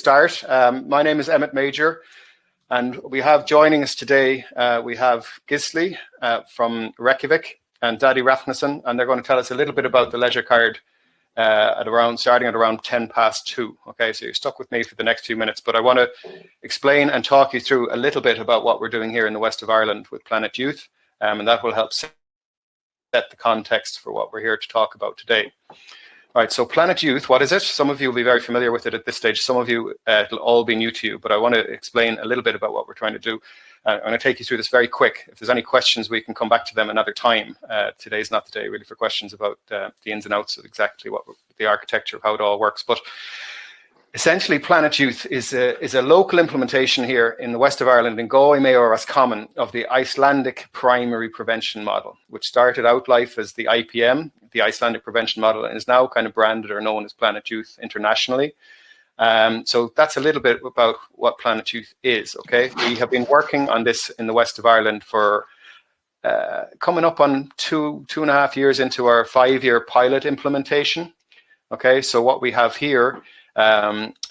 Start. My name is Emmet Major, and we have joining us today, we have Gísli from Reykjavik and Dadi Rafnsson, and they're going to tell us a little bit about the Leisurecard starting at around 2:10. Okay, so you're stuck with me for the next few minutes, but I want to explain and talk you through a little bit about what we're doing here in the west of Ireland with Planet Youth, and that will help set the context for what we're here to talk about today. All right, so Planet Youth, what is it? Some of you will be very familiar with it at this stage. Some of you, it'll all be new to you, but I want to explain a little bit about what we're trying to do. I'm going to take you through this very quick. If there's any questions, we can come back to them another time. Today's not the day really for questions about the ins and outs of exactly what the architecture of how it all works. But essentially, Planet Youth is a local implementation here in the west of Ireland in Gísli Major Roscommon of the Icelandic primary prevention model, which started out life as the IPM, the Icelandic prevention model, and is now kind of branded or known as Planet Youth internationally. So that's a little bit about what Planet Youth is. Okay, we have been working on this in the west of Ireland for coming up on two and a half years into our 5-year pilot implementation. Okay, so what we have here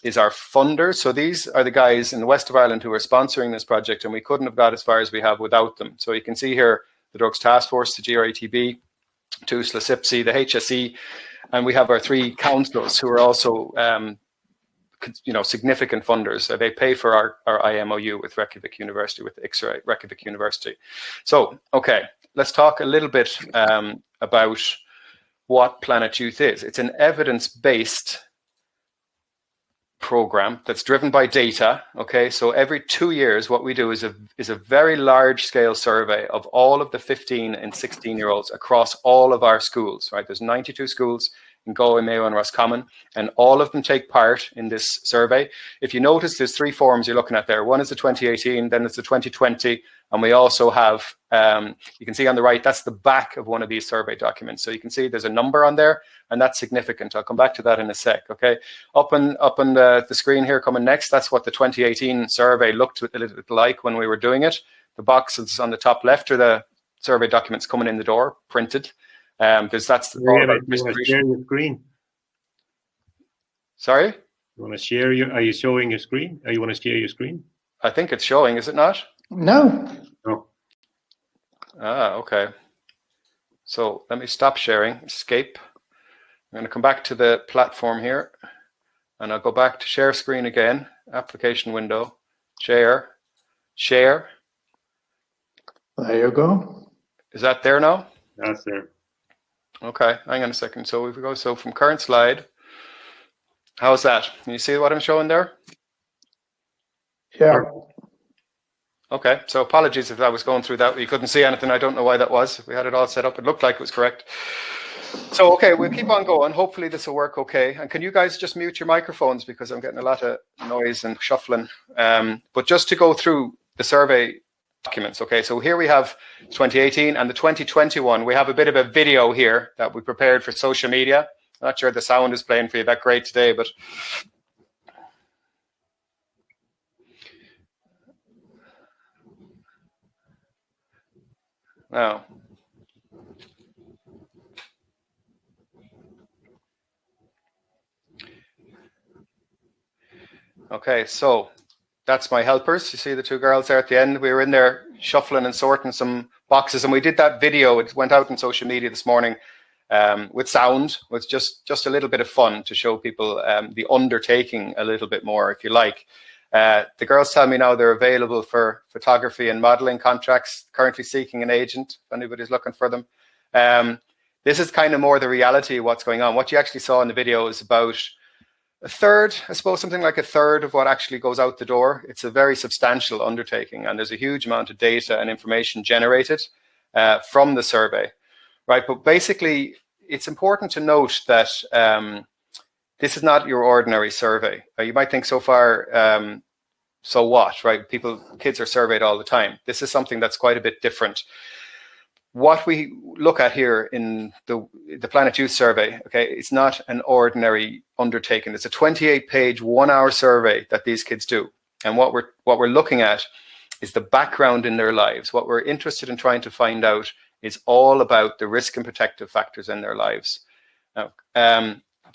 is our funders. So these are the guys in the west of Ireland who are sponsoring this project, and we couldn't have got as far as we have without them. So you can see here the Drugs Task Force, the GRETB, TUSLA, SIPSI, the HSE, and we have our 3 councils who are also significant funders. They pay for our IMOU with Reykjavik University, with ICSA Reykjavik University. So, okay, let's talk a little bit about what Planet Youth is. It's an evidence-based program that's driven by data. Okay, so every 2 years, what we do is a very large-scale survey of all of the 15 and 16-year-olds across all of our schools. Right, there's 92 schools in Gísli Major and Roscommon, and all of them take part in this survey. If you notice, there's 3 forms you're looking at there. One is the 2018, then it's the 2020, and we also have, you can see on the right, that's the back of one of these survey documents. So you can see there's a number on there, and that's significant. I'll come back to that in a sec, okay? Up on the screen here coming next, that's what the 2018 survey looked a little bit like when we were doing it. The boxes on the top left are the survey documents coming in the door, printed. Because that's the you want to share your screen. Sorry? You want to share are you showing your screen? Or you want to share your screen? I think it's showing, is it not? No. Okay. So let me stop sharing, escape. I'm going to come back to the platform here, and I'll go back to share screen again, application window, share. There you go. Is that there now? That's there. Okay, hang on a second. So if we go, so from current slide, how's that? Can you see what I'm showing there? Yeah. Okay, so apologies if I was going through that. You couldn't see anything. I don't know why that was. We had it all set up. It looked like it was correct. So, okay, we'll keep on going. Hopefully this will work okay. And can you guys just mute your microphones because I'm getting a lot of noise and shuffling. But just to go through the survey documents. Okay, so here we have 2018 and the 2021. We have a bit of a video here that we prepared for social media. I'm not sure the sound is playing for you that great today, but now. Okay, so that's my helpers. You see the 2 girls there at the end. We were in there shuffling and sorting some boxes, and we did that video. It went out on social media this morning with sound, with just a little bit of fun to show people the undertaking a little bit more, if you like. The girls tell me now they're available for photography and modeling contracts, currently seeking an agent, if anybody's looking for them. This is kind of more the reality of what's going on. What you actually saw in the video is about a third, I suppose, something like a third of what actually goes out the door. It's a very substantial undertaking, and there's a huge amount of data and information generated from the survey, right? But basically, it's important to note that this is not your ordinary survey. You might think so far, so what, right? Kids are surveyed all the time. This is something that's quite a bit different. What we look at here in the Planet Youth survey, okay, it's not an ordinary undertaking. It's a 28-page, 1-hour survey that these kids do. And what we're looking at is the background in their lives. What we're interested in trying to find out is all about the risk and protective factors in their lives. Now,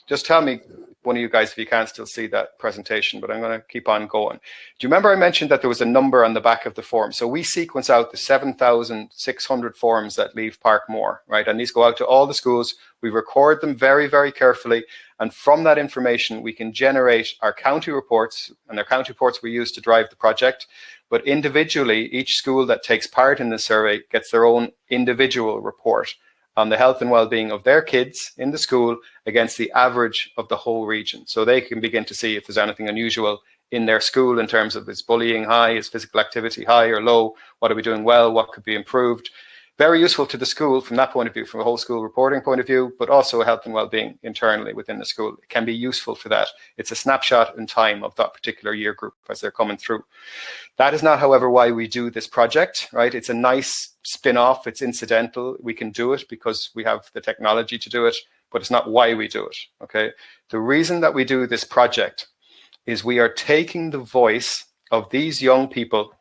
just tell me, one of you guys if you can still see that presentation, but I'm going to keep on going. Do you remember I mentioned that there was a number on the back of the form? So we sequence out the 7,600 forms that leave Parkmore, right? And these go out to all the schools. We record them very, very carefully. And from that information, we can generate our county reports, and our county reports we use to drive the project. But individually, each school that takes part in the survey gets their own individual report on the health and well-being of their kids in the school against the average of the whole region. So they can begin to see if there's anything unusual in their school in terms of is bullying high, is physical activity high or low, what are we doing well, what could be improved. Very useful to the school from that point of view, from a whole school reporting point of view, but also health and well-being internally within the school. It can be useful for that. It's a snapshot in time of that particular year group as they're coming through. That is not, however, why we do this project, right? It's a nice spin-off. It's incidental. We can do it because we have the technology to do it, but it's not why we do it, okay? The reason that we do this project is we are taking the voice of these young people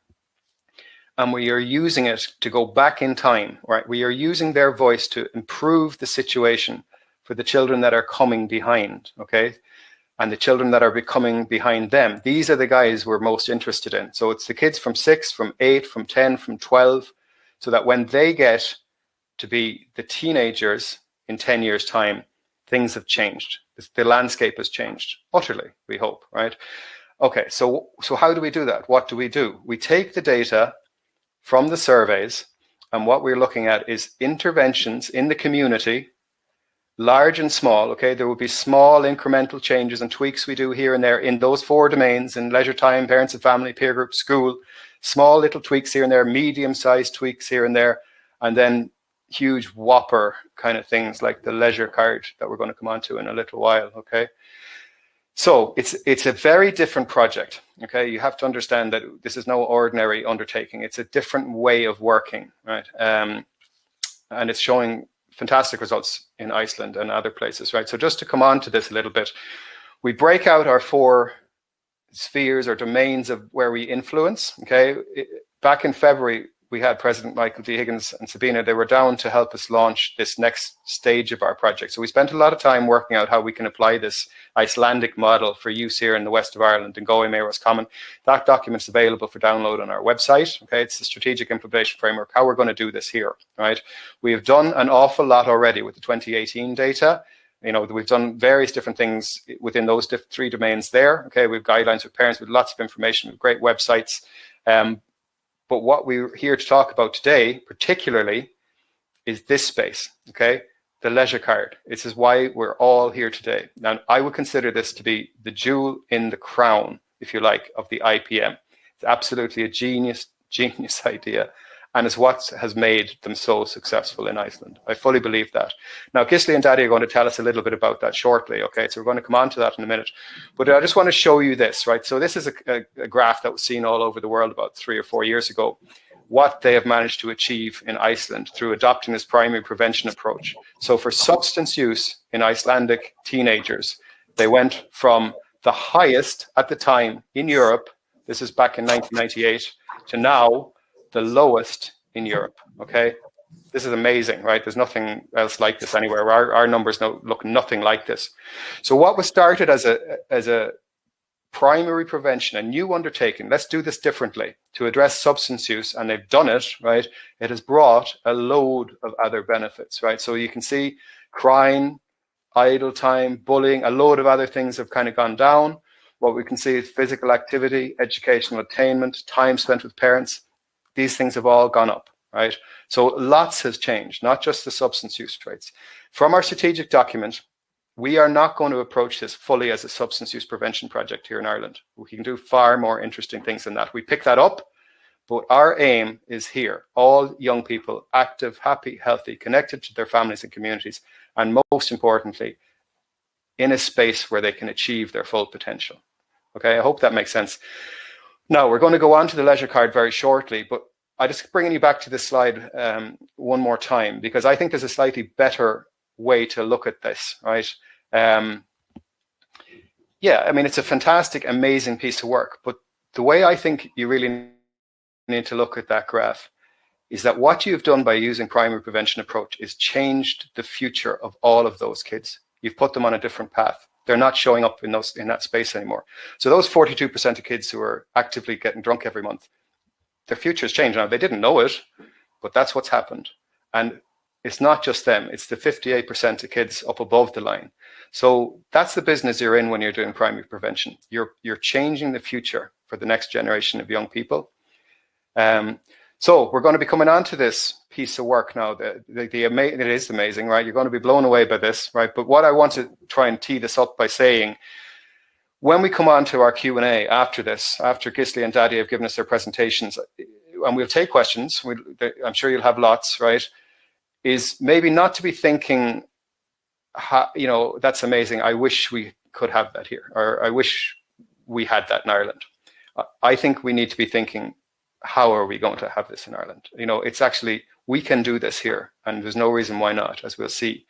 and we are using it to go back in time, right? We are using their voice to improve the situation for the children that are coming behind, okay? And the children that are coming behind them. These are the guys we're most interested in. So it's the kids from 6, from 8, from 10, from 12, so that when they get to be the teenagers in 10 years' time, things have changed. The landscape has changed utterly, we hope, right? Okay, so how do we do that? What do? We take the data from the surveys, and what we're looking at is interventions in the community, large and small, okay? There will be small incremental changes and tweaks we do here and there in those 4 domains, in leisure time, parents and family, peer group, school, small little tweaks here and there, medium-sized tweaks here and there, and then huge whopper kind of things like the leisure card that we're going to come on to in a little while, okay? So it's a very different project, okay? You have to understand that this is no ordinary undertaking. It's a different way of working, right? And it's showing fantastic results in Iceland and other places, right? So just to come on to this a little bit, we break out our 4 spheres or domains of where we influence, okay? Back in February, we had President Michael D. Higgins and Sabina. They were down to help us launch this next stage of our project. So we spent a lot of time working out how we can apply this Icelandic model for use here in the west of Ireland, in Galway, Mayo Common. That document's available for download on our website. Okay, it's the strategic implementation framework, how we're going to do this here, right? We have done an awful lot already with the 2018 data. You know, we've done various different things within those 3 domains there. Okay, we have guidelines for parents with lots of information, with great websites. But what we're here to talk about today, particularly, is this space, okay? The leisure card. This is why we're all here today. Now, I would consider this to be the jewel in the crown, if you like, of the IPM. It's absolutely a genius idea. And it's what has made them so successful in Iceland. I fully believe that. Now, Gísli and Dadi are going to tell us a little bit about that shortly, okay? So we're going to come on to that in a minute. But I just want to show you this, right? So this is a graph that was seen all over the world about 3 or 4 years ago, what they have managed to achieve in Iceland through adopting this primary prevention approach. So for substance use in Icelandic teenagers, they went from the highest at the time in Europe, this is back in 1998, to now the lowest in Europe, okay? This is amazing, right? There's nothing else like this anywhere. Our numbers look nothing like this. So what was started as a primary prevention, a new undertaking, let's do this differently, to address substance use, and they've done it, right? It has brought a load of other benefits, right? So you can see crime, idle time, bullying, a load of other things have kind of gone down. What we can see is physical activity, educational attainment, time spent with parents. These things have all gone up, right? So lots has changed, not just the substance use rates. From our strategic document, we are not going to approach this fully as a substance use prevention project here in Ireland. We can do far more interesting things than that. We pick that up, but our aim is here. All young people, active, happy, healthy, connected to their families and communities, and most importantly, in a space where they can achieve their full potential. Okay, I hope that makes sense. Now, we're going to go on to the leisure card very shortly, but I just bringing you back to this slide one more time, because I think there's a slightly better way to look at this, right? Yeah, I mean, it's a fantastic, amazing piece of work, but the way I think you really need to look at that graph is that what you've done by using primary prevention approach is changed the future of all of those kids. You've put them on a different path. They're not showing up in that space anymore. So those 42% of kids who are actively getting drunk every month, their future's changed. Now, they didn't know it, but that's what's happened. And it's not just them, it's the 58% of kids up above the line. So that's the business you're in when you're doing primary prevention. You're changing the future for the next generation of young people. So we're going to be coming on to this piece of work now. It is amazing, right? You're going to be blown away by this, right? But what I want to try and tee this up by saying, when we come on to our Q&A after this, after Gísli and Dadi have given us their presentations, and we'll take questions, I'm sure you'll have lots, right? Is maybe not to be thinking, that's amazing, I wish we could have that here, or I wish we had that in Ireland. I think we need to be thinking, how are we going to have this in Ireland? It's actually, we can do this here, and there's no reason why not, as we'll see.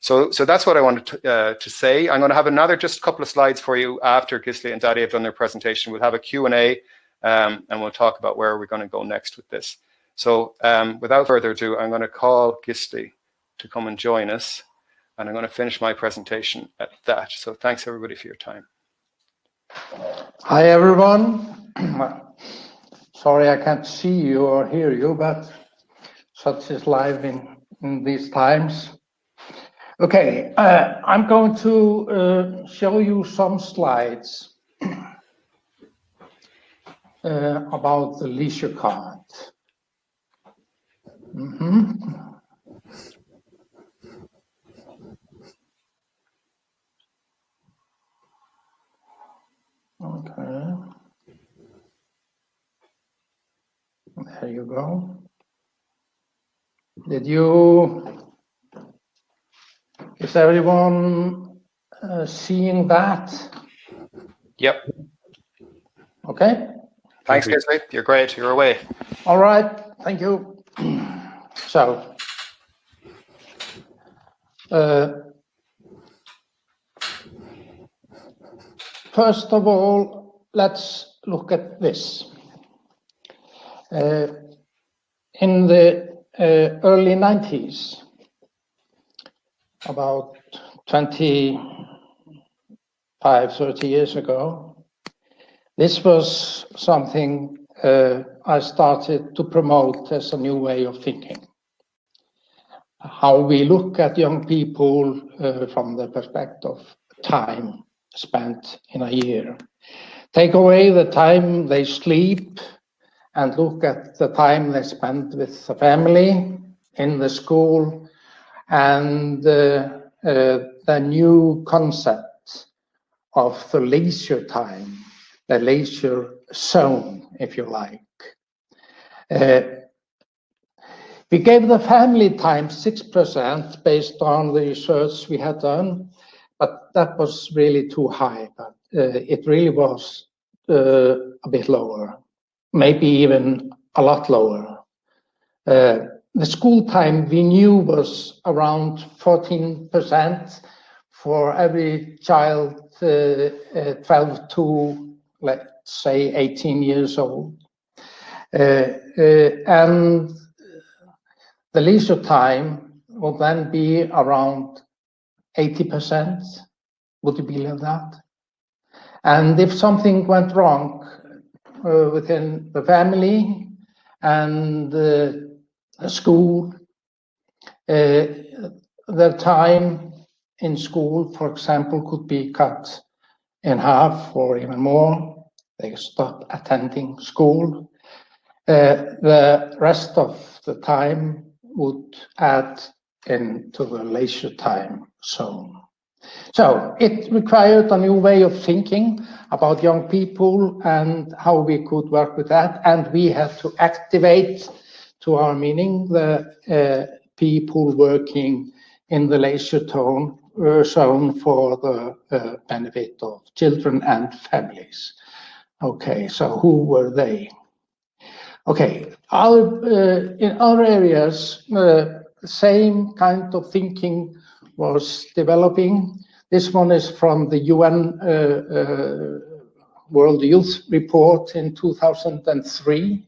So that's what I wanted to say. I'm going to have just a couple of slides for you after Gísli and Dadi have done their presentation. We'll have a Q&A, and we'll talk about where we're going to go next with this. So without further ado, I'm going to call Gísli to come and join us, and I'm going to finish my presentation at that. So thanks everybody for your time. Hi everyone. Sorry I can't see you or hear you, but such is life in these times. Okay, I'm going to show you some slides about the Leisurecard. Okay. There you go. Is everyone seeing that? Yep. Okay. Thanks, Gísli. You're great. You're away. All right. Thank you. So, first of all, let's look at this. In the early 90s, about 25-30 years ago, this was something I started to promote as a new way of thinking. How we look at young people from the perspective of time spent in a year. Take away the time they sleep and look at the time they spend with the family, in the school, and the new concept of the leisure time, the leisure zone, if you like. We gave the family time 6% based on the research we had done, but that was really too high. But it really was a bit lower, maybe even a lot lower. The school time we knew was around 14% for every child 12 to, let's say, 18 years old. And the leisure time will then be around 80%. Would you believe that? And if something went wrong within the family and the school, the time in school, for example, could be cut in half or even more. They stop attending school. The rest of the time would add into the leisure time zone. So it required a new way of thinking about young people and how we could work with that. And we had to activate, to our meaning, the people working in the leisure zone for the benefit of children and families. Okay, so who were they? Okay, in other areas, the same kind of thinking was developing. This one is from the UN World Youth Report in 2003.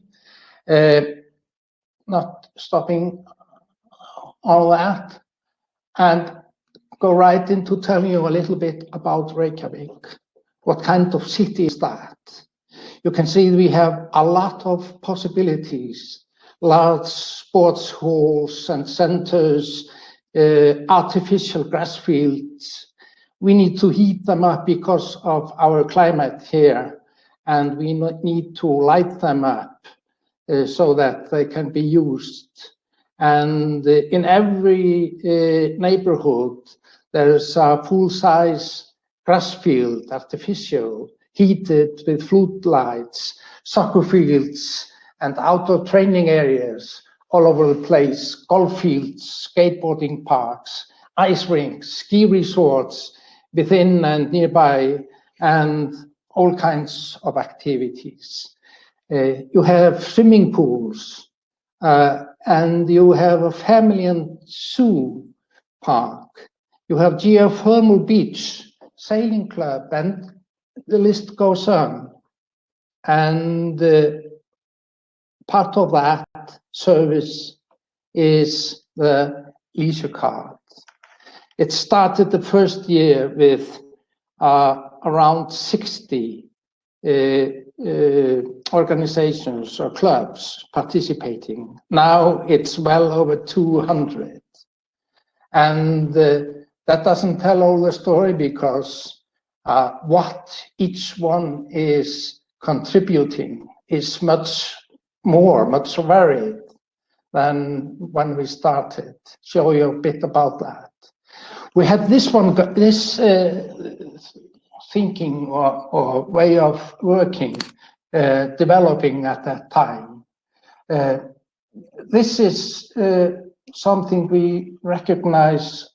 Not stopping all that. And go right into telling you a little bit about Reykjavik. What kind of city is that? You can see we have a lot of possibilities, large sports halls and centers, artificial grass fields. We need to heat them up because of our climate here, and we need to light them up so that they can be used. And in every neighborhood, there's a full-size grass field, artificial, heated with floodlights, soccer fields, and outdoor training areas all over the place, golf fields, skateboarding parks, ice rinks, ski resorts within and nearby, and all kinds of activities. You have swimming pools, and you have a family and zoo park. You have geothermal beach, sailing club, and the list goes on. And part of that service is the Leisurecard. It started the first year with around 60 organizations or clubs participating. Now it's well over 200. And that doesn't tell all the story, because what each one is contributing is much varied than when we started. Show you a bit about that. We had this thinking or way of working developing at that time. This is something we recognize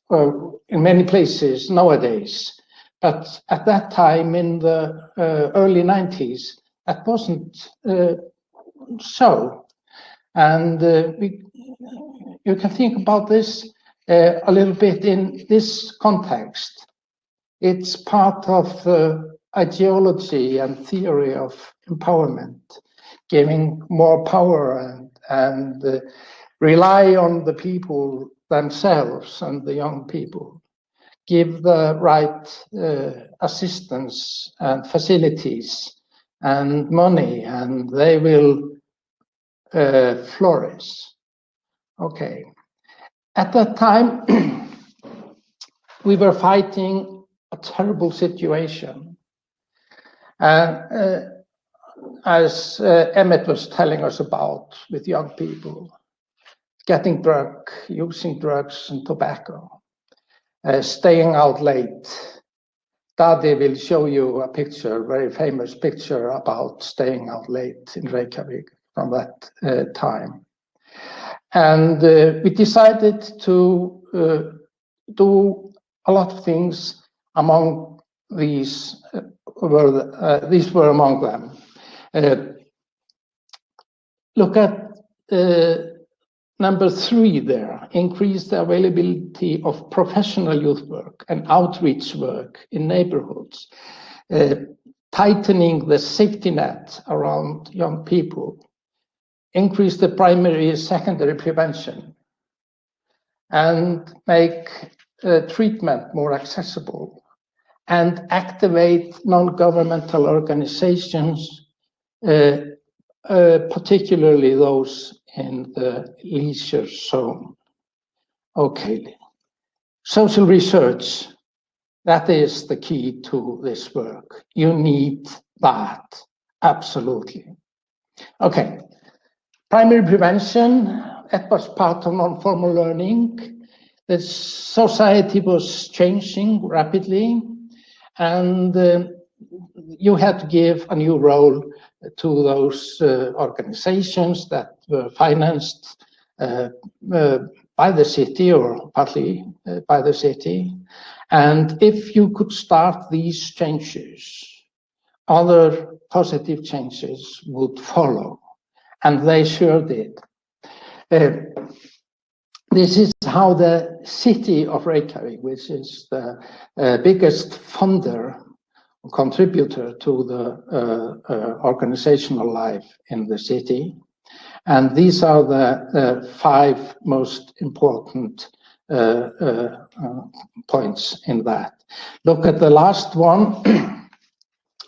in many places nowadays, but at that time in the early 90s, that wasn't so. And you can think about this a little bit in this context. It's part of the ideology and theory of empowerment, giving more power and rely on the people themselves and the young people. Give the right assistance and facilities and money, and they will flourish. Okay. At that time, we were fighting a terrible situation. As Emmet was telling us about, with young people, getting drunk, using drugs and tobacco, staying out late. Dadi will show you a picture, a very famous picture about staying out late in Reykjavik from that time. And we decided to do a lot of things. Among these were among them. Look at number 3 there, increase the availability of professional youth work and outreach work in neighborhoods, tightening the safety net around young people, increase the primary and secondary prevention, and make treatment more accessible, and activate non-governmental organizations, particularly those in the leisure zone. Okay, social research, that is the key to this work. You need that, absolutely. Okay, primary prevention, that was part of non-formal learning. The society was changing rapidly, and you had to give a new role to those organizations that were financed by the city or partly by the city. And if you could start these changes, other positive changes would follow, and they sure did. This is how the city of Reykjavik, which is the biggest funder, contributor to the organizational life in the city. And these are the 5 most important points in that. Look at the last one,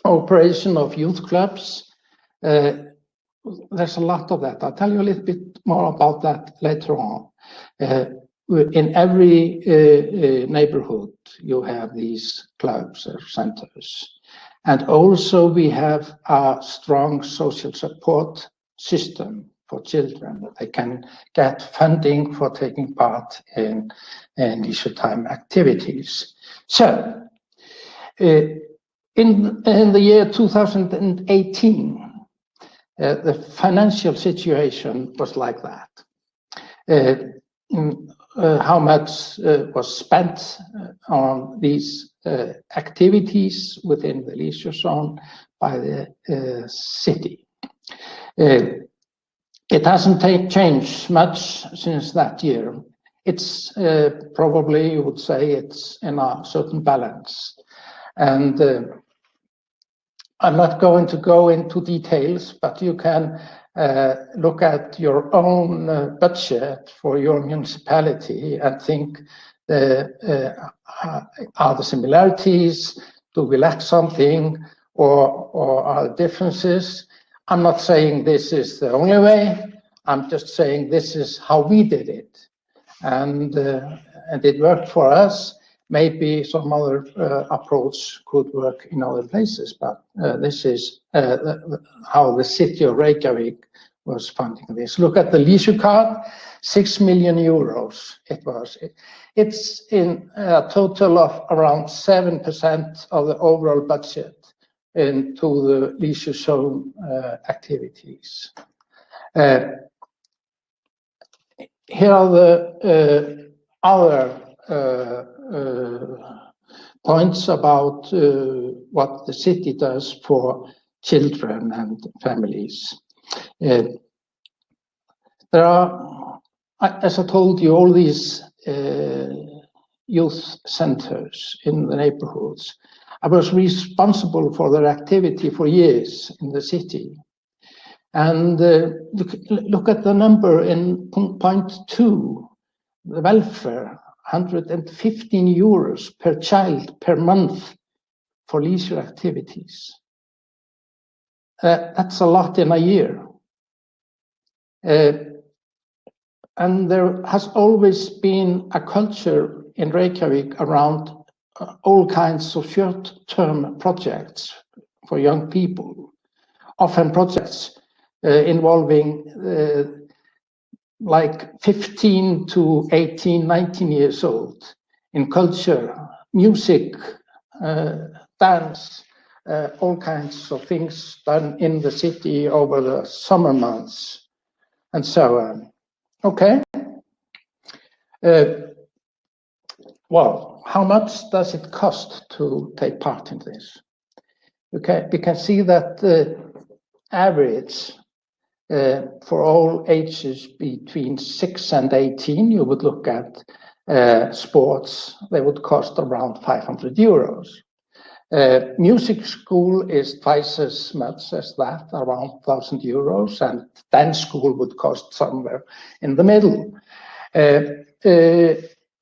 operation of youth clubs. There's a lot of that. I'll tell you a little bit more about that later on. In every neighborhood, you have these clubs or centers. And also we have a strong social support system for children. They can get funding for taking part in leisure time activities. So, in the year 2018, the financial situation was like that. How much was spent on these activities within the leisure zone by the city. It hasn't changed much since that year. It's probably, you would say, it's in a certain balance. And I'm not going to go into details, but you can look at your own budget for your municipality and think, are the similarities? Do we lack something, or are there differences? I'm not saying this is the only way. I'm just saying this is how we did it, and it worked for us. Maybe some other approach could work in other places, but this is how the city of Reykjavik was funding this. Look at the leisure card, 6 million euros it was. It's in a total of around 7% of the overall budget into the leisure zone activities. Here are the other points about what the city does for children and families. There are, as I told you, all these youth centers in the neighborhoods. I was responsible for their activity for years in the city. And look at the number in point 2, the welfare, 115 euros per child per month for leisure activities. That's a lot in a year. And there has always been a culture in Reykjavik around all kinds of short-term projects for young people, often projects involving like 15 to 18, 19 years old in culture, music, dance, all kinds of things done in the city over the summer months and so on. Okay. Well, how much does it cost to take part in this? Okay, we can see that the average for all ages between 6 and 18, you would look at sports, they would cost around 500 euros. Music school is twice as much as that, around 1,000 euros, and dance school would cost somewhere in the middle.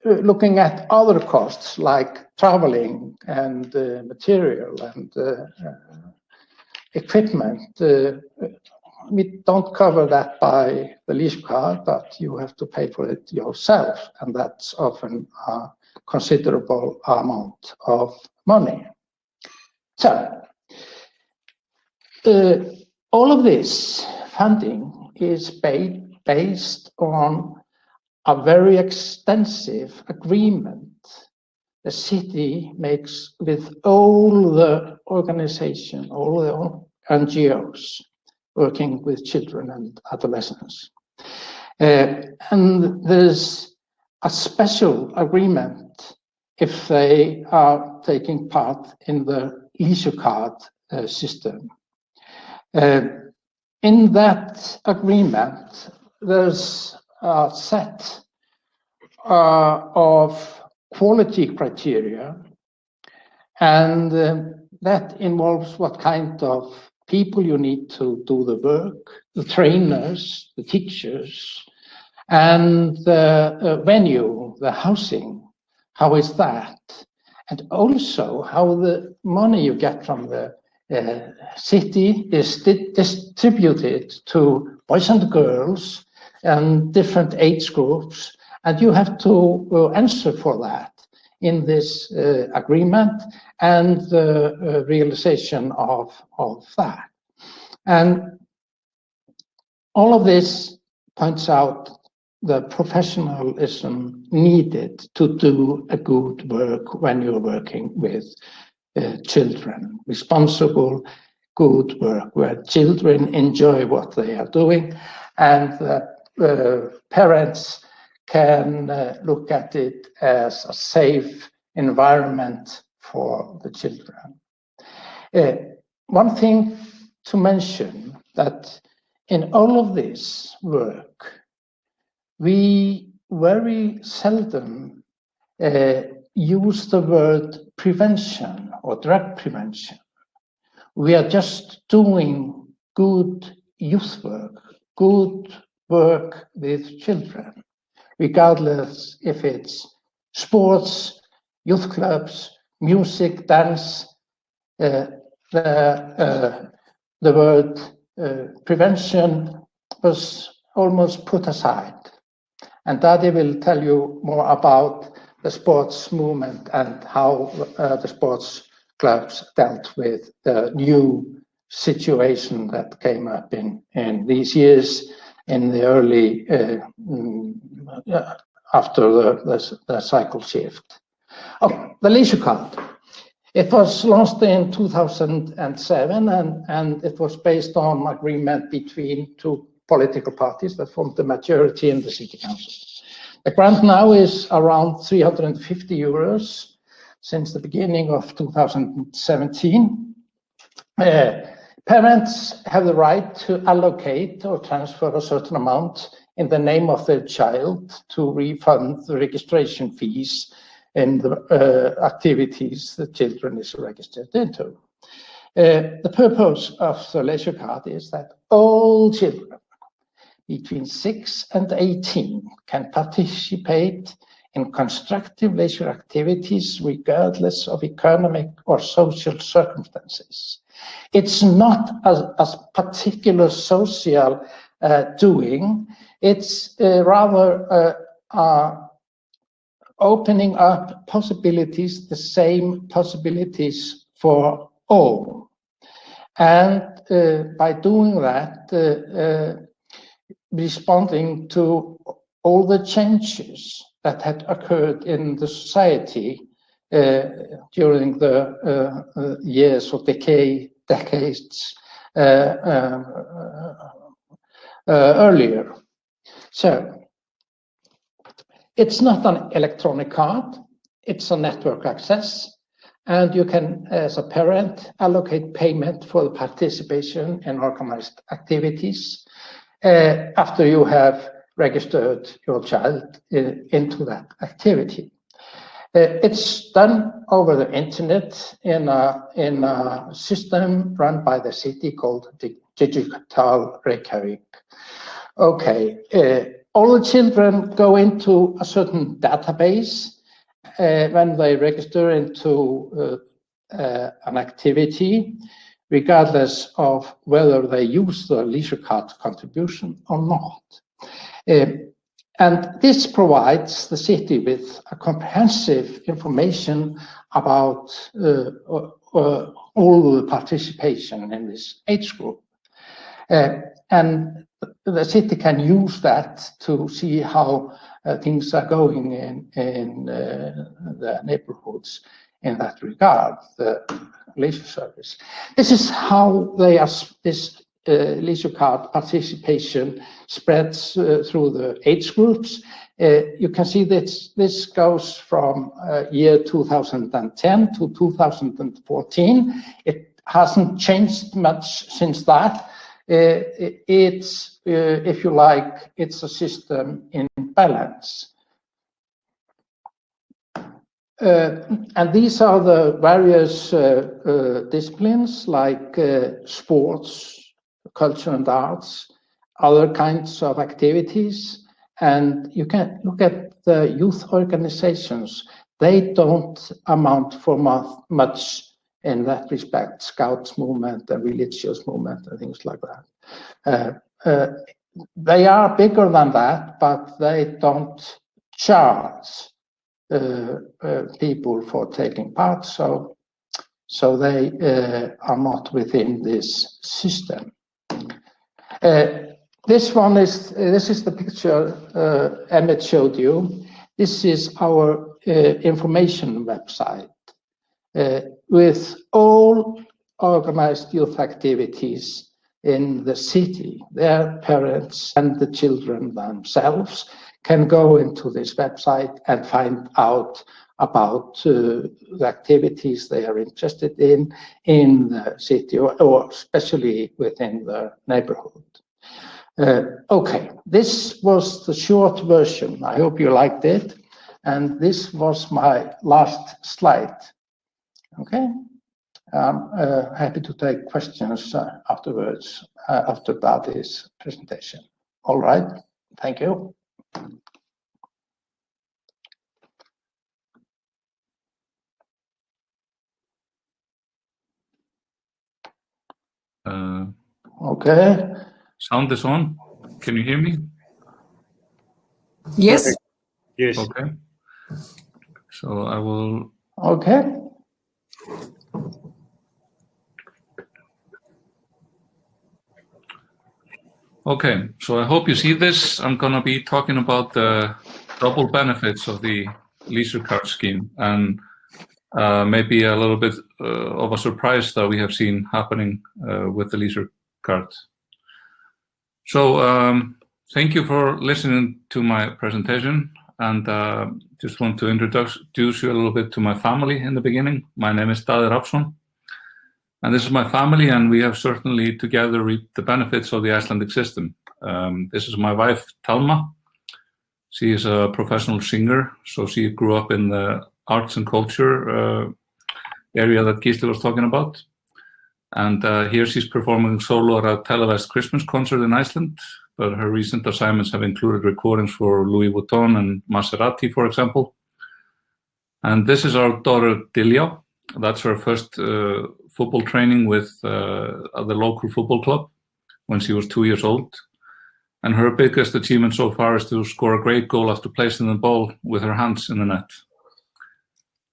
Looking at other costs like traveling and material and equipment, we don't cover that by the leisure card, but you have to pay for it yourself, and that's often a considerable amount of money. So, all of this funding is based on a very extensive agreement the city makes with all the organizations, all the NGOs working with children and adolescents. And there's a special agreement if they are taking part in the leisure card system. In that agreement, there's a set of quality criteria, and that involves what kind of people you need to do the work, the trainers, the teachers, And the venue, the housing, how is that? And also how the money you get from the city is distributed to boys and girls and different age groups, and you have to answer for that in this agreement and the realization of that. And all of this points out the professionalism needed to do a good work when you're working with children. Responsible, good work where children enjoy what they are doing, and parents can look at it as a safe environment for the children. One thing to mention that in all of this work, we very seldom use the word prevention or drug prevention. We are just doing good youth work, good work with children, regardless if it's sports, youth clubs, music, dance. The word prevention was almost put aside. And Dadi will tell you more about the sports movement and how the sports clubs dealt with the new situation that came up in these years in the early, after the cycle shift. Okay, the leisure card. It was launched in 2007 and it was based on agreement between two political parties that formed the majority in the city council. The grant now is around 350 euros since the beginning of 2017. Parents have the right to allocate or transfer a certain amount in the name of their child to refund the registration fees in the activities the children is registered into. The purpose of the leisure card is that all children between 6 and 18 can participate in constructive leisure activities regardless of economic or social circumstances. It's not a particular social doing, it's rather opening up possibilities, the same possibilities for all. And by doing that, responding to all the changes that had occurred in the society during the years or decades earlier. So it's not an electronic card, it's a network access, and you can, as a parent, allocate payment for the participation in organized activities after you have registered your child into that activity. It's done over the internet in a system run by the city called Digital Reykjavik. Okay, all the children go into a certain database when they register into an activity, regardless of whether they use the leisure card contribution or not. And this provides the city with a comprehensive information about all the participation in this age group. And the city can use that to see how things are going in the neighborhoods in that regard, the leisure service. This is how this leisure card participation spreads through the age groups. You can see that this goes from year 2010 to 2014. It hasn't changed much since that. It's, if you like, it's a system in balance. And these are the various disciplines like sports, culture and arts, other kinds of activities, And you can look at the youth organizations. They don't amount for much in that respect, Scouts movement, the religious movement, and things like that. They are bigger than that, but they don't charge people for taking part, so they are not within this system. This is the picture Emmet showed you. This is our information website with all organized youth activities in the city. Their parents and the children themselves can go into this website and find out about the activities they are interested in the city or especially within the neighborhood. Okay, this was the short version. I hope you liked it. And this was my last slide. Okay, I'm happy to take questions afterwards, after Dadi's presentation. All right, thank you. Okay. Sound is on. Can you hear me? Yes. Perfect. Yes. Okay. So I will. Okay. Okay. So I hope you see this. I'm going to be talking about the double benefits of the Leisurecard scheme and maybe a little bit of a surprise that we have seen happening with the Leisurecard. So thank you for listening to my presentation, and just want to introduce you a little bit to my family in the beginning. My name is Dadi Rafnsson, and this is my family, and we have certainly together reaped the benefits of the Icelandic system. This is my wife, Talma. She is a professional singer, so she grew up in the arts and culture area that Gísli was talking about. And here she's performing solo at a televised Christmas concert in Iceland, but her recent assignments have included recordings for Louis Vuitton and Maserati, for example. And this is our daughter, Diljá. That's her first football training with the local football club when she was 2 years old. And her biggest achievement so far is to score a great goal after placing the ball with her hands in the net.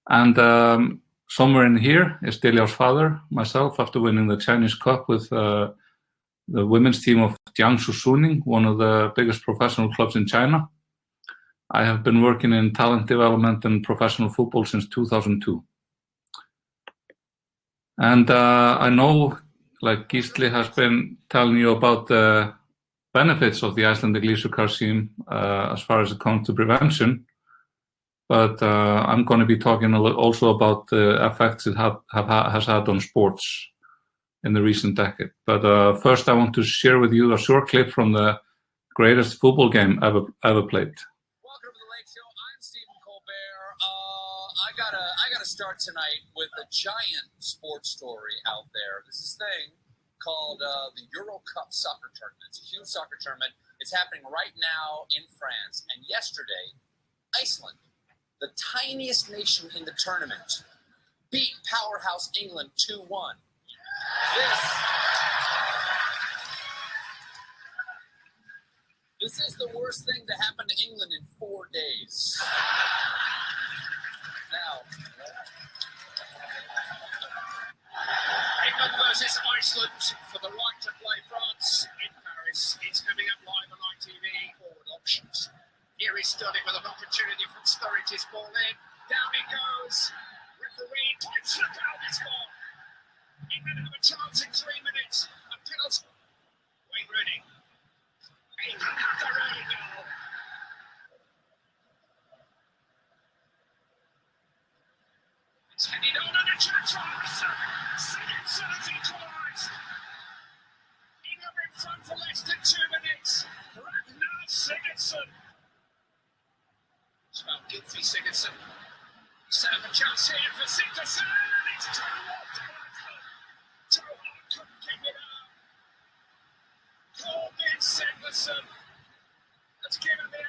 And somewhere in here is Diljá's father, myself, after winning the Chinese Cup with the women's team of Jiangsu Suning, one of the biggest professional clubs in China. I have been working in talent development and professional football since 2002. And I know, like Gísli has been telling you about the benefits of the Icelandic Leisurecard scheme as far as it comes to prevention. But I'm going to be talking also about the effects it has had on sports in the recent decade. But first, I want to share with you a short clip from the greatest football game ever played. Welcome to the Late Show. I'm Stephen Colbert. I gotta start tonight with a giant sports story out there. There's this thing called the Euro Cup soccer tournament. It's a huge soccer tournament. It's happening right now in France. And yesterday, Iceland, the tiniest nation in the tournament, beat powerhouse England 2-1. This is the worst thing to happen to England in 4 days. Now, England versus Iceland for the right to play France in Paris. It's coming up live on ITV. Forward options. Here is Sterling with an opportunity from Sturridge's ball in. Down it goes. Referee points. Look out this ball. England have a chance in 3 minutes. A penalty. Wayne Rooney. England have their early goal. It's headed on and a chance for Sigurdsson has equalised. England in front for less than 2 minutes. Ragnar Sigurdsson. It's about Gylfi Sigurdsson. Set up a chance here for Sigurdsson. It's 2-1 to Iceland. Tohan couldn't kick it out. Corbin Sigurdsson has given the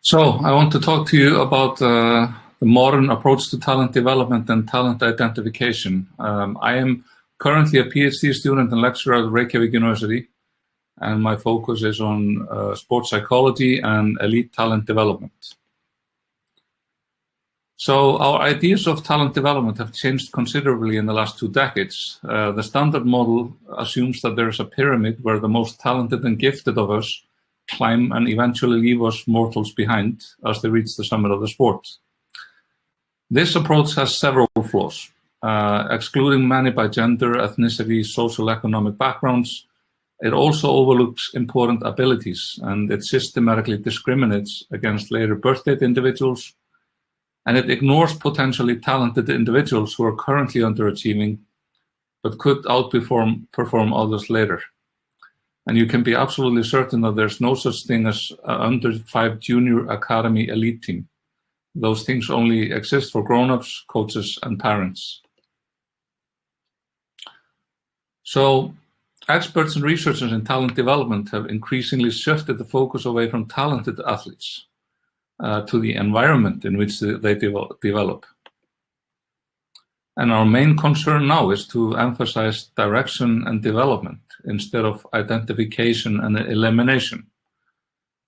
So I want to talk to you about the modern approach to talent development and talent identification. I am currently a PhD student and lecturer at Reykjavik University, and my focus is on sports psychology and elite talent development. So our ideas of talent development have changed considerably in the last 2 decades. The standard model assumes that there is a pyramid where the most talented and gifted of us climb and eventually leave us mortals behind as they reach the summit of the sport. This approach has several flaws, excluding many by gender, ethnicity, social economic backgrounds. It also overlooks important abilities, and it systematically discriminates against later birth date individuals, and it ignores potentially talented individuals who are currently underachieving but could outperform others later. And you can be absolutely certain that there's no such thing as an under-5 junior academy elite team. Those things only exist for grown-ups, coaches, and parents. So experts and researchers in talent development have increasingly shifted the focus away from talented athletes to the environment in which they develop. And our main concern now is to emphasize direction and development instead of identification and elimination.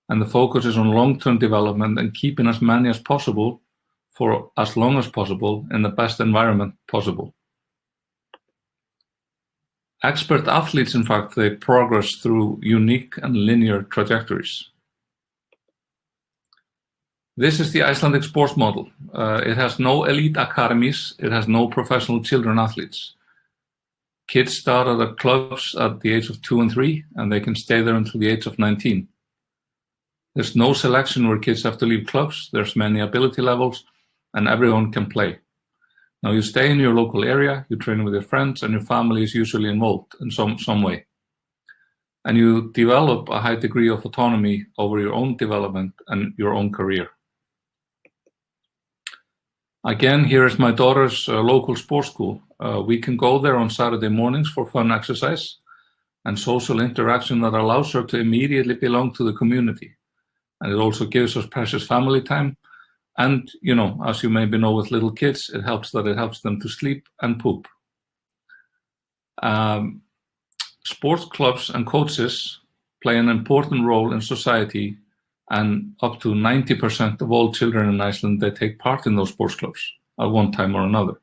And the focus is on long-term development and keeping as many as possible for as long as possible in the best environment possible. Expert athletes, in fact, they progress through unique and linear trajectories. This is the Icelandic sports model. It has no elite academies. It has no professional children athletes. Kids start at the clubs at the age of 2 and 3, and they can stay there until the age of 19. There's no selection where kids have to leave clubs. There's many ability levels, and everyone can play. Now you stay in your local area, you train with your friends, and your family is usually involved in some way. And you develop a high degree of autonomy over your own development and your own career. Again, here is my daughter's local sports school. We can go there on Saturday mornings for fun exercise and social interaction that allows her to immediately belong to the community. And it also gives us precious family time. And, you know, as you maybe know with little kids, it helps them to sleep and poop. Sports clubs and coaches play an important role in society, and up to 90% of all children in Iceland, they take part in those sports clubs at one time or another.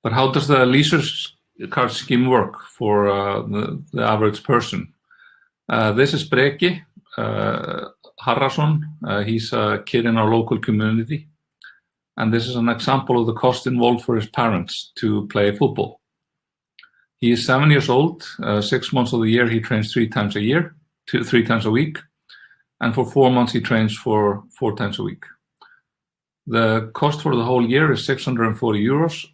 But how does the Leisurecard scheme work for the average person? This is Breki Harrason. He's a kid in our local community. And this is an example of the cost involved for his parents to play football. He is 7 years old. 6 months of the year, he trains 3 times a week. And for 4 months, he trains for 4 times a week. The cost for the whole year is 640 euros.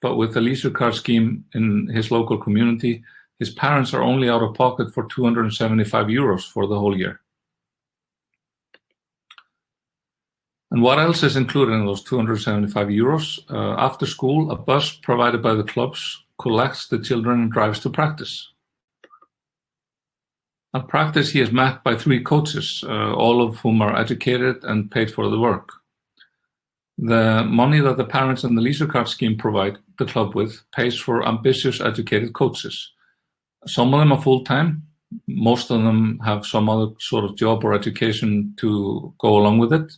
But with the Leisurecard scheme in his local community, his parents are only out of pocket for 275 euros for the whole year. And what else is included in those 275 euros? After school, a bus provided by the clubs collects the children and drives to practice. At practice, he is met by 3 coaches, all of whom are educated and paid for the work. The money that the parents and the Leisurecard scheme provide the club with pays for ambitious, educated coaches. Some of them are full-time. Most of them have some other sort of job or education to go along with it.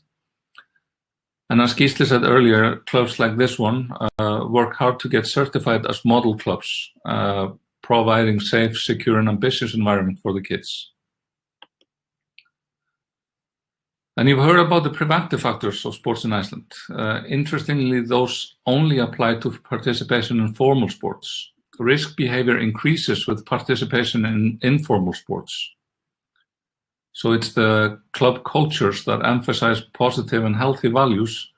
And as Gísli said earlier, clubs like this one work hard to get certified as model clubs, providing safe, secure, and ambitious environment for the kids. And you've heard about the preventive factors of sports in Iceland. Interestingly, those only apply to participation in formal sports. Risk behavior increases with participation in informal sports. So it's the club cultures that emphasize positive and healthy values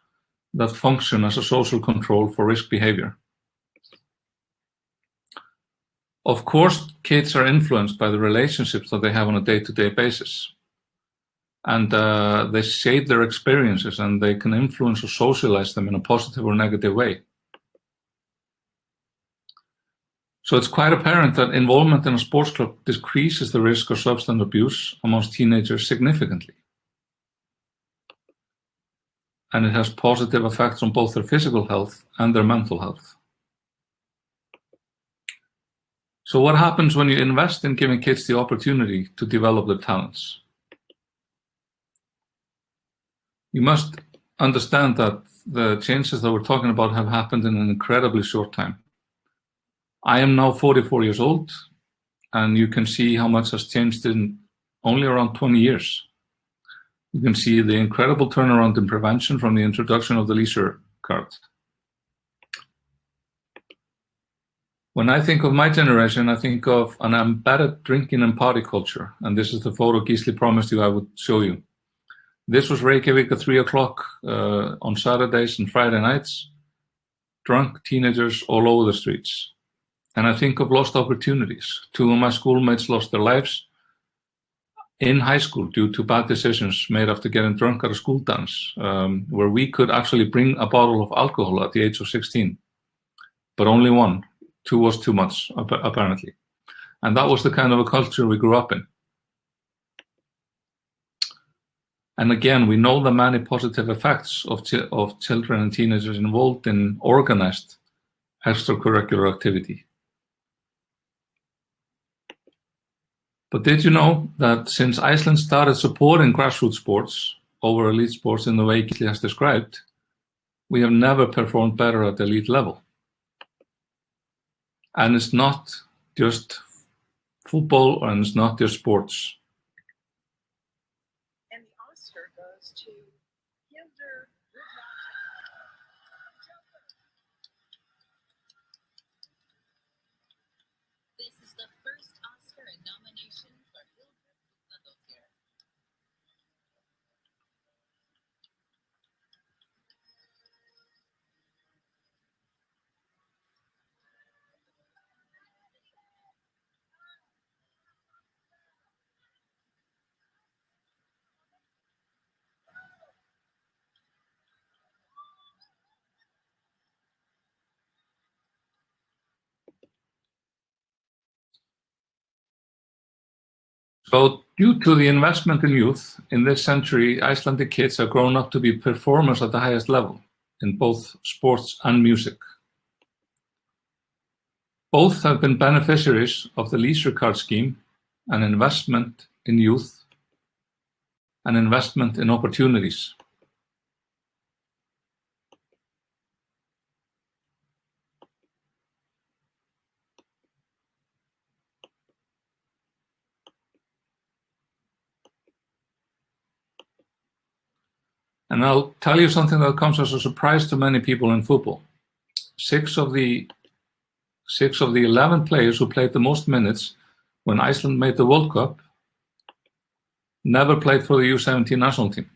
that function as a social control for risk behavior. Of course, kids are influenced by the relationships that they have on a day-to-day basis. And they shape their experiences, and they can influence or socialize them in a positive or negative way. So it's quite apparent that involvement in a sports club decreases the risk of substance abuse amongst teenagers significantly. And it has positive effects on both their physical health and their mental health. So what happens when you invest in giving kids the opportunity to develop their talents? You must understand that the changes that we're talking about have happened in an incredibly short time. I am now 44 years old, and you can see how much has changed in only around 20 years. You can see the incredible turnaround in prevention from the introduction of the Leisurecard. When I think of my generation, I think of an embedded drinking and party culture, and this is the photo Gísli promised you I would show you. This was Reykjavik at 3 o'clock on Saturdays and Friday nights. Drunk teenagers all over the streets. And I think of lost opportunities. 2 of my schoolmates lost their lives in high school due to bad decisions made after getting drunk at a school dance, where we could actually bring a bottle of alcohol at the age of 16, but only one. 2 was too much, apparently. And that was the kind of a culture we grew up in. And again, we know the many positive effects of children and teenagers involved in organized extracurricular activity. But did you know that since Iceland started supporting grassroots sports over elite sports in the way Gísli has described, we have never performed better at the elite level? And it's not just football, and it's not just sports. And the Oscar goes to Hildur. This is the first Oscar nomination for Hildur Rafnsson. So due to the investment in youth, in this century, Icelandic kids have grown up to be performers at the highest level in both sports and music. Both have been beneficiaries of the Leisurecard scheme, an investment in youth, an investment in opportunities. And I'll tell you something that comes as a surprise to many people in football. 6 of the 11 players who played the most minutes when Iceland made the World Cup never played for the U17 national team.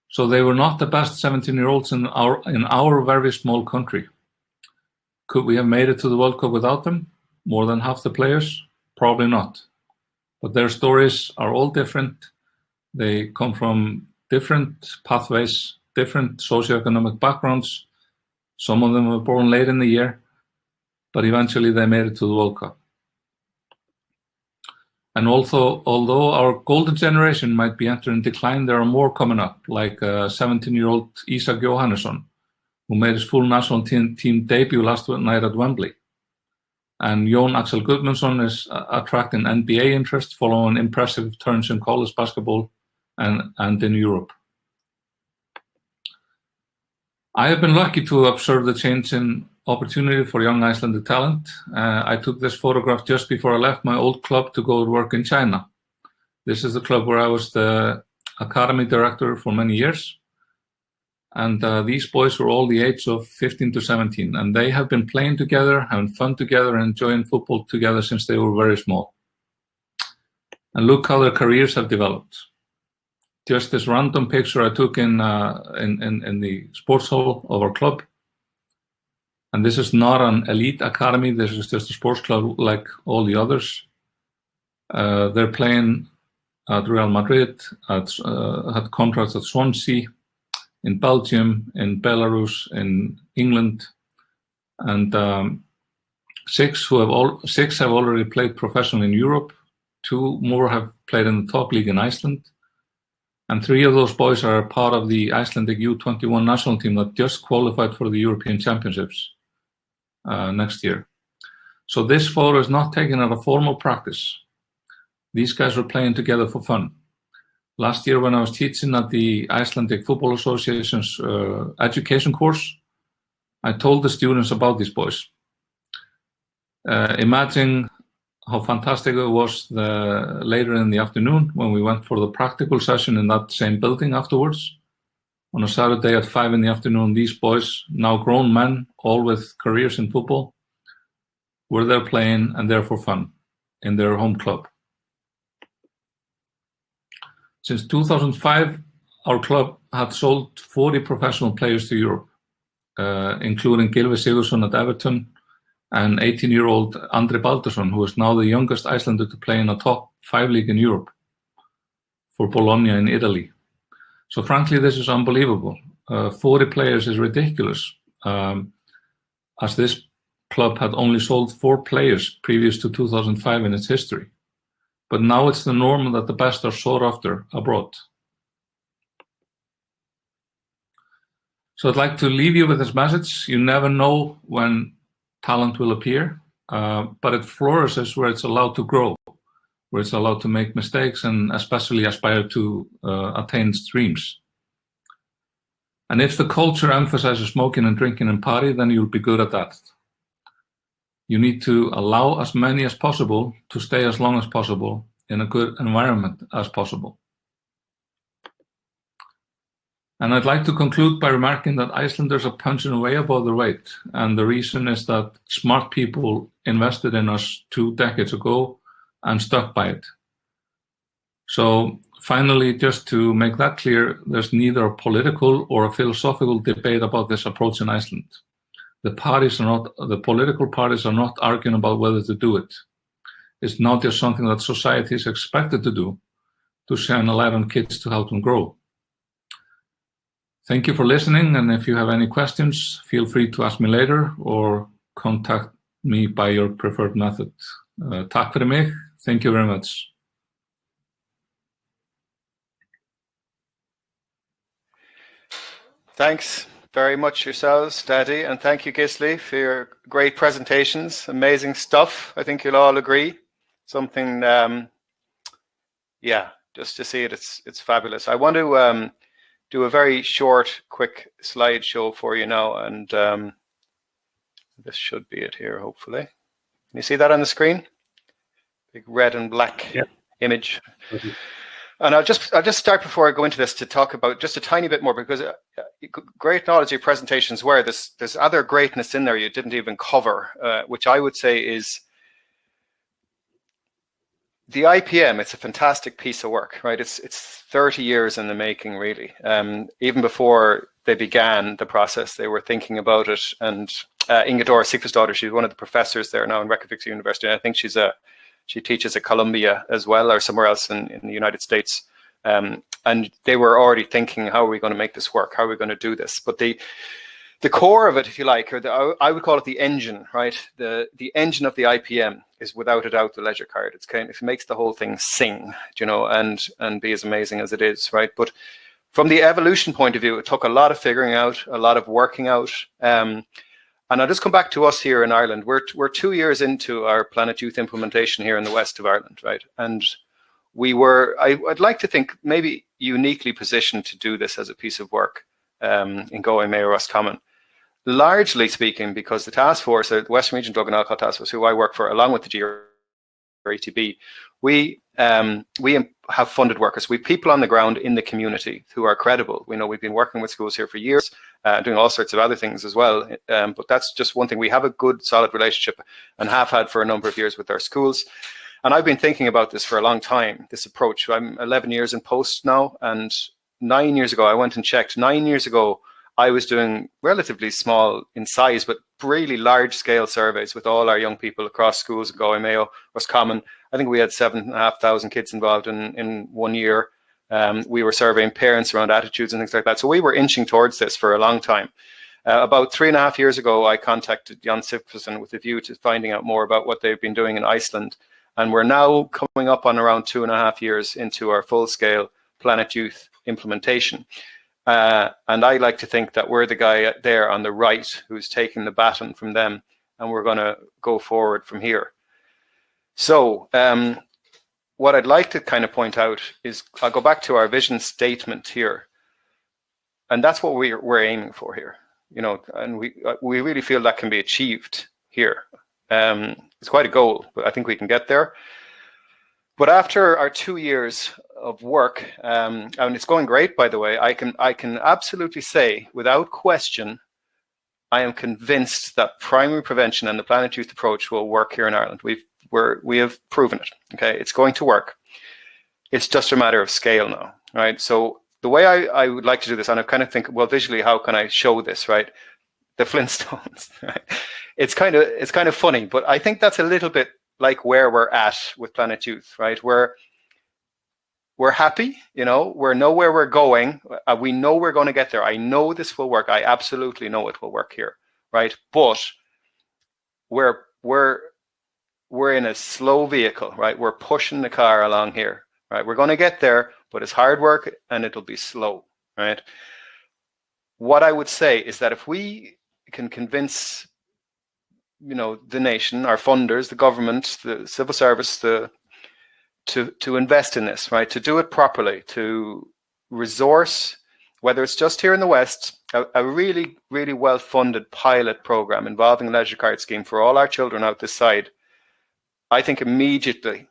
So they were not the best 17-year-olds in our very small country. Could we have made it to the World Cup without them? More than half the players? Probably not. But their stories are all different. They come from different pathways, different socioeconomic backgrounds. Some of them were born late in the year, but eventually they made it to the World Cup. And although our golden generation might be entering decline, there are more coming up, like 17-year-old Isak Jóhannesson, who made his full national team debut last night at Wembley. And Jón Axel Gudmundsson is attracting NBA interest following impressive turns in college basketball and in Europe. I have been lucky to observe the change in opportunity for young Icelandic talent. I took this photograph just before I left my old club to go work in China. This is the club where I was the academy director for many years. And these boys were all the age of 15 to 17. And they have been playing together, having fun together, and enjoying football together since they were very small. And look how their careers have developed. Just this random picture I took in the sports hall of our club. And this is not an elite academy. This is just a sports club like all the others. They're playing at Real Madrid, had contracts at Swansea, in Belgium, in Belarus, in England, and 6 have already played professionally in Europe. 2 more have played in the top league in Iceland. And 3 of those boys are part of the Icelandic U21 national team that just qualified for the European Championships next year. So this photo is not taken at a formal practice. These guys were playing together for fun. Last year when I was teaching at the Icelandic Football Association's education course, I told the students about these boys. Imagine how fantastic it was later in the afternoon when we went for the practical session in that same building afterwards. On a Saturday at 5 in the afternoon, these boys, now grown men, all with careers in football, were there playing and there for fun in their home club. Since 2005, our club had sold 40 professional players to Europe, including Gylfi Sigurðsson at Everton and 18-year-old Andri Baldursson, who is now the youngest Icelander to play in a top 5 league in Europe for Bologna in Italy. So frankly, this is unbelievable. 40 players is ridiculous, as this club had only sold 4 players previous to 2005 in its history. But now it's the norm that the best are sought after abroad. So I'd like to leave you with this message. You never know when talent will appear, but it flourishes where it's allowed to grow, where it's allowed to make mistakes and especially aspire to attain its dreams. And if the culture emphasizes smoking and drinking and party, then you'll be good at that. You need to allow as many as possible to stay as long as possible in a good environment as possible. And I'd like to conclude by remarking that Icelanders are punching way above their weight. And the reason is that smart people invested in us 2 decades ago and stuck by it. So finally, just to make that clear, there's neither a political or a philosophical debate about this approach in Iceland. The political parties are not arguing about whether to do it. It's not just something that society is expected to do to shine a light on kids to help them grow. Thank you for listening, and if you have any questions, feel free to ask me later or contact me by your preferred method. Takk fyrir mig. Thank you very much. Thanks very much yourselves, Dadi, and thank you, Gísli, for your great presentations. Amazing stuff. I think you'll all agree. Something, just to see it, it's fabulous. I want to do a very short, quick slideshow for you now, and this should be it here, hopefully. Can you see that on the screen? Big red and black image. Mm-hmm. And I'll just start before I go into this to talk about just a tiny bit more, because great knowledge of your presentations were there's other greatness in there you didn't even cover, which I would say is the IPM. It's a fantastic piece of work, right? It's 30 years in the making, really. Even before they began the process, they were thinking about it. And Inga Dóra Sigfúsdóttir, she's one of the professors there now in Reykjavik University. And I think she teaches at Columbia as well, or somewhere else in the United States. And they were already thinking, how are we going to make this work? How are we going to do this? But the core of it, if you like, or I would call it the engine, right? The engine of the IPM is without a doubt the leisure card. It makes the whole thing sing, and be as amazing as it is, right? But from the evolution point of view, it took a lot of figuring out, a lot of working out. And I'll just come back to us here in Ireland. We're 2 years into our Planet Youth implementation here in the west of Ireland, right? And I'd like to think, maybe uniquely positioned to do this as a piece of work in Galway Mayo Roscommon. largely speaking, because the task force, the Western Region Drug and Alcohol Task Force, who I work for, along with the GRATB, we have funded workers. We have people on the ground in the community who are credible. We know we've been working with schools here for years, doing all sorts of other things as well. But that's just one thing. We have a good, solid relationship and have had for a number of years with our schools. And I've been thinking about this for a long time, this approach. I'm 11 years in post now, and 9 years ago, I went and checked. 9 years ago, I was doing relatively small in size, but really large-scale surveys with all our young people across schools in Galway, Mayo, Roscommon. I think we had 7,500 kids involved in 1 year. We were surveying parents around attitudes and things like that. So we were inching towards this for a long time. About 3.5 years ago, I contacted Jan Sifferson with a view to finding out more about what they've been doing in Iceland. And we're now coming up on around 2.5 years into our full-scale Planet Youth implementation. And I like to think that we're the guy there on the right who's taking the baton from them, and we're going to go forward from here. So what I'd like to kind of point out is, I'll go back to our vision statement here, and that's what we're aiming for here. You know, and we really feel that can be achieved here. It's quite a goal, but I think we can get there. But after our 2 years of work, and it's going great, by the way, I can absolutely say, without question, I am convinced that primary prevention and the Planet Youth approach will work here in Ireland. We have proven it. Okay, it's going to work. It's just a matter of scale now, right? So the way I would like to do this, and I kind of think, well, visually, how can I show this, right? The Flintstones, right? It's kind of funny, but I think that's a little bit like where we're at with Planet Youth, right? We're happy, you know, we know where we're going. We know we're going to get there. I know this will work. I absolutely know it will work here, right? But we're in a slow vehicle, right? We're pushing the car along here, right? We're going to get there, but it's hard work and it'll be slow, right? What I would say is that if we can convince, you know, the nation, our funders, the government, the civil service, to invest in this, right? To do it properly, to resource, whether it's just here in the West, a really, really well-funded pilot program involving a leisure card scheme for all our children out this side, I think immediately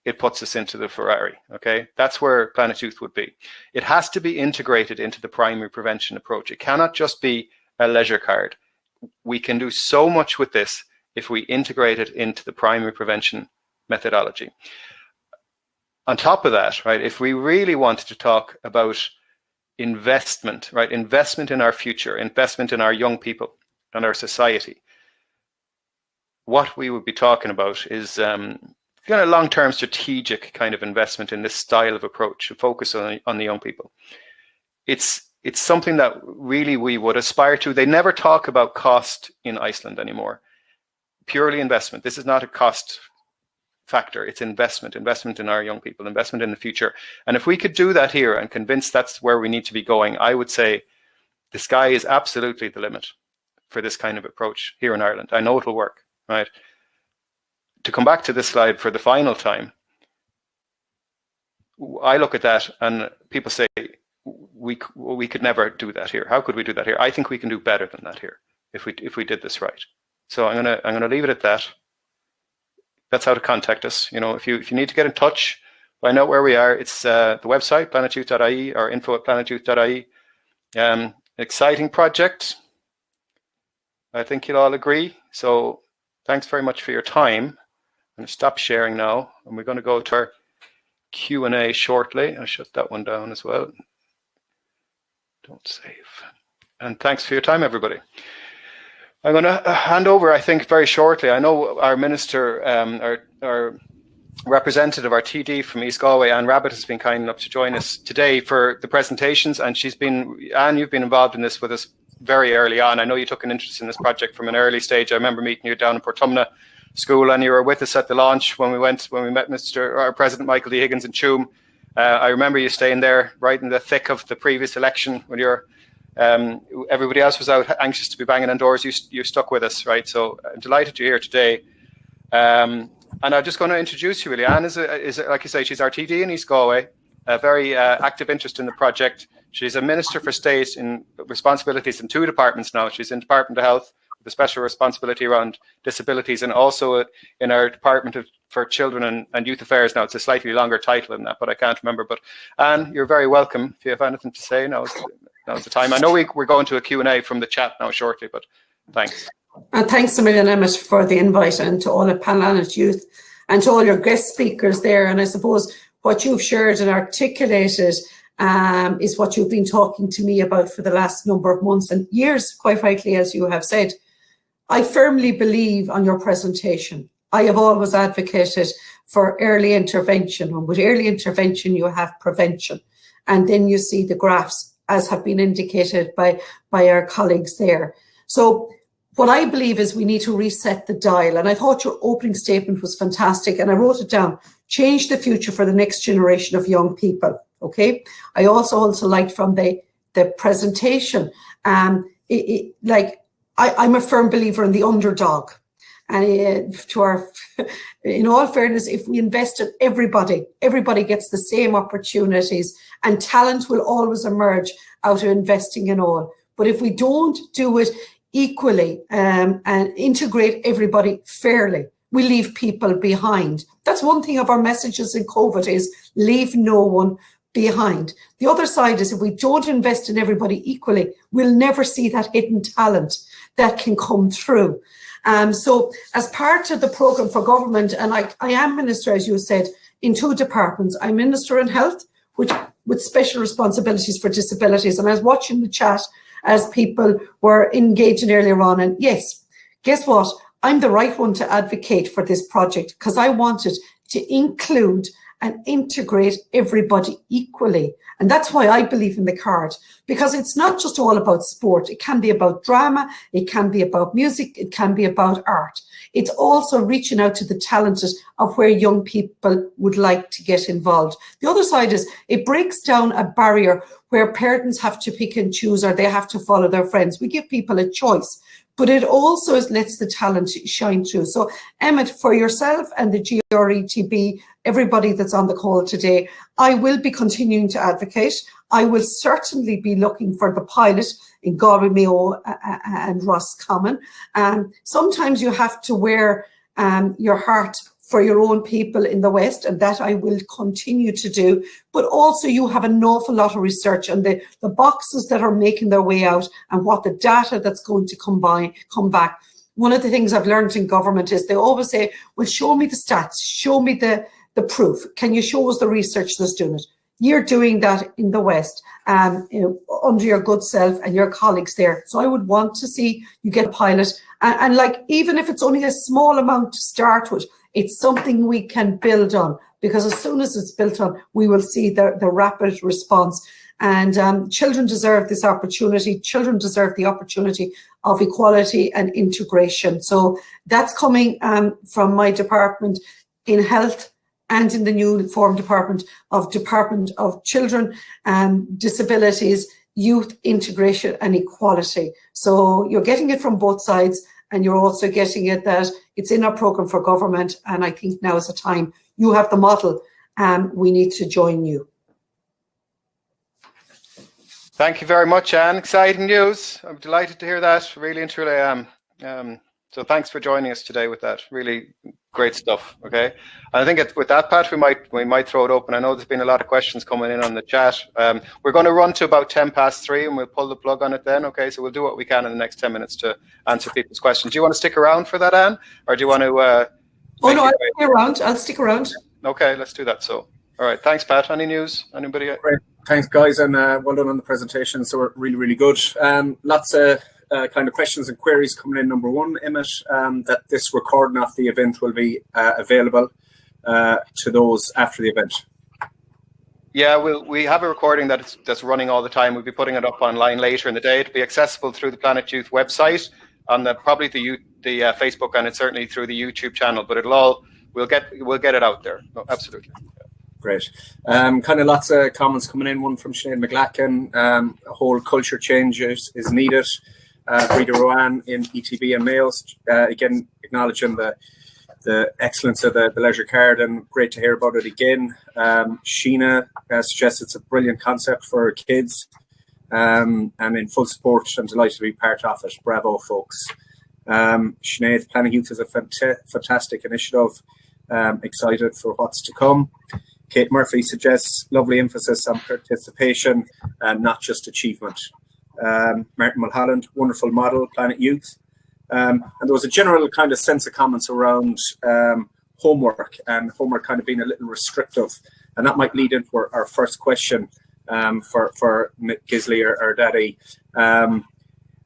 it puts us into the Ferrari, okay? That's where Planet Youth would be. It has to be integrated into the primary prevention approach. It cannot just be a leisure card. We can do so much with this if we integrate it into the primary prevention methodology. On top of that, right, if we really wanted to talk about investment, right, investment in our future, investment in our young people and our society, what we would be talking about is kind of long-term strategic kind of investment in this style of approach, a focus on the young people. It's something that really we would aspire to. They never talk about cost in Iceland anymore. Purely investment. This is not a cost factor. It's investment in our young people, investment in the future. And if we could do that here and convince that's where we need to be going, I would say the sky is absolutely the limit for this kind of approach here in Ireland. I know it will work, right? To come back to this slide for the final time, I look at that and people say, we could never do that here. How could we do that here? I think we can do better than that here if we did this right. So I'm gonna leave it at that. That's how to contact us. You know, if you need to get in touch, find out where we are. It's the website, planetyouth.ie, or info@planetyouth.ie. Exciting project. I think you'll all agree. So thanks very much for your time. I'm going to stop sharing now, and we're going to go to our Q&A shortly. I'll shut that one down as well. Don't save. And thanks for your time, everybody. I'm going to hand over, I think, very shortly. I know our minister, our representative, our TD from East Galway, Anne Rabbitte, has been kind enough to join us today for the presentations. And Anne, you've been involved in this with us very early on. I know you took an interest in this project from an early stage. I remember meeting you down in Portumna School, and you were with us at the launch when we met our President Michael D. Higgins in Tuam. I remember you staying there right in the thick of the previous election when everybody else was out anxious to be banging on doors. You stuck with us, right? So I'm delighted you're here today. And I'm just going to introduce you, really. Anne is like you say, she's our TD in East Galway. a very active interest in the project. She's a Minister for State in responsibilities in 2 departments now. She's in Department of Health, with a special responsibility around disabilities, and also in our Department for Children and Youth Affairs now. It's a slightly longer title than that, but I can't remember. But Anne, you're very welcome. If you have anything to say, now's the time. I know we're going to a Q&A from the chat now shortly, but thanks. And thanks a million, Emmet, for the invite, and to all the Planet Youth and to all your guest speakers there. And I suppose what you've shared and articulated is what you've been talking to me about for the last number of months and years, quite frankly, as you have said. I firmly believe on your presentation. I have always advocated for early intervention, and with early intervention you have prevention, and then you see the graphs as have been indicated by our colleagues there. So what I believe is we need to reset the dial, and I thought your opening statement was fantastic, and I wrote it down: change the future for the next generation of young people. Okay. I also liked from the presentation, I'm a firm believer in the underdog. And in all fairness, if we invest in everybody gets the same opportunities, and talent will always emerge out of investing in all. But if we don't do it equally and integrate everybody fairly, we leave people behind. That's one thing of our messages in COVID, is leave no one behind. The other side is, if we don't invest in everybody equally, we'll never see that hidden talent that can come through. So as part of the programme for government, and I am Minister, as you said, in 2 departments. I'm Minister in Health, which with special responsibilities for disabilities. And I was watching the chat as people were engaging earlier on. And yes, guess what? I'm the right one to advocate for this project, because I wanted to include and integrate everybody equally. And that's why I believe in the card, because it's not just all about sport. It can be about drama, it can be about music, it can be about art. It's also reaching out to the talented of where young people would like to get involved. The other side is, it breaks down a barrier where parents have to pick and choose, or they have to follow their friends. We give people a choice, but it also lets the talent shine through. So Emmet, for yourself and the GRETB, everybody that's on the call today, I will be continuing to advocate. I will certainly be looking for the pilot in Galway Mayo and Roscommon. Sometimes you have to wear your heart for your own people in the West, and that I will continue to do. But also you have an awful lot of research, and the boxes that are making their way out, and what the data that's going to come back. One of the things I've learned in government is they always say, well, show me the stats, show me the proof. Can you show us the research that's doing it? You're doing that in the West, under your good self and your colleagues there. So I would want to see you get a pilot, and like, even if it's only a small amount to start with, it's something we can build on, because as soon as it's built on, we will see the rapid response. And children deserve this opportunity. Children deserve the opportunity of equality and integration. So that's coming from my department in health, and in the new formed Department of Children and Disabilities, Youth, Integration and Equality. So you're getting it from both sides, and you're also getting it that it's in our programme for government, and I think now is the time. You have the model, we need to join you. Thank you very much, Anne. Exciting news. I'm delighted to hear that. Really and truly I am. So thanks for joining us today with that. Really great stuff. Okay, and I think with that, Pat, we might throw it open. I know there's been a lot of questions coming in on the chat. We're going to run to about 3:10, and we'll pull the plug on it then. Okay, so we'll do what we can in the next 10 minutes to answer people's questions. Do you want to stick around for that, Anne, or do you want to? Oh no, I'll stick around. I'll stick around. Okay, let's do that. So, all right, thanks, Pat. Any news? Anybody? Great. Thanks, guys, and well done on the presentation. So we're really, really good. Lots of kind of questions and queries coming in. Number one, Emmet, that this recording of the event will be available to those after the event. Yeah, we have a recording that's running all the time. We'll be putting it up online later in the day. It'll be accessible through the Planet Youth website, on probably the Facebook, and it's certainly through the YouTube channel. But we'll get it out there. No, absolutely. Great. Kind of lots of comments coming in. One from Sinead McLaughlin. A whole culture change is needed. Rita Rowan in ETB and Mails, again acknowledging the the excellence of the leisure card, and great to hear about it again. Sheena suggests it's a brilliant concept for kids, and in full support and delighted to be part of it. Bravo, folks. Sinead, Planning Youth is a fantastic initiative. Excited for what's to come. Kate Murphy suggests lovely emphasis on participation and not just achievement. Martin Mulholland, wonderful model, Planet Youth. And there was a general kind of sense of comments around homework, and homework kind of being a little restrictive. And that might lead into our first question for Gísli or Dadi.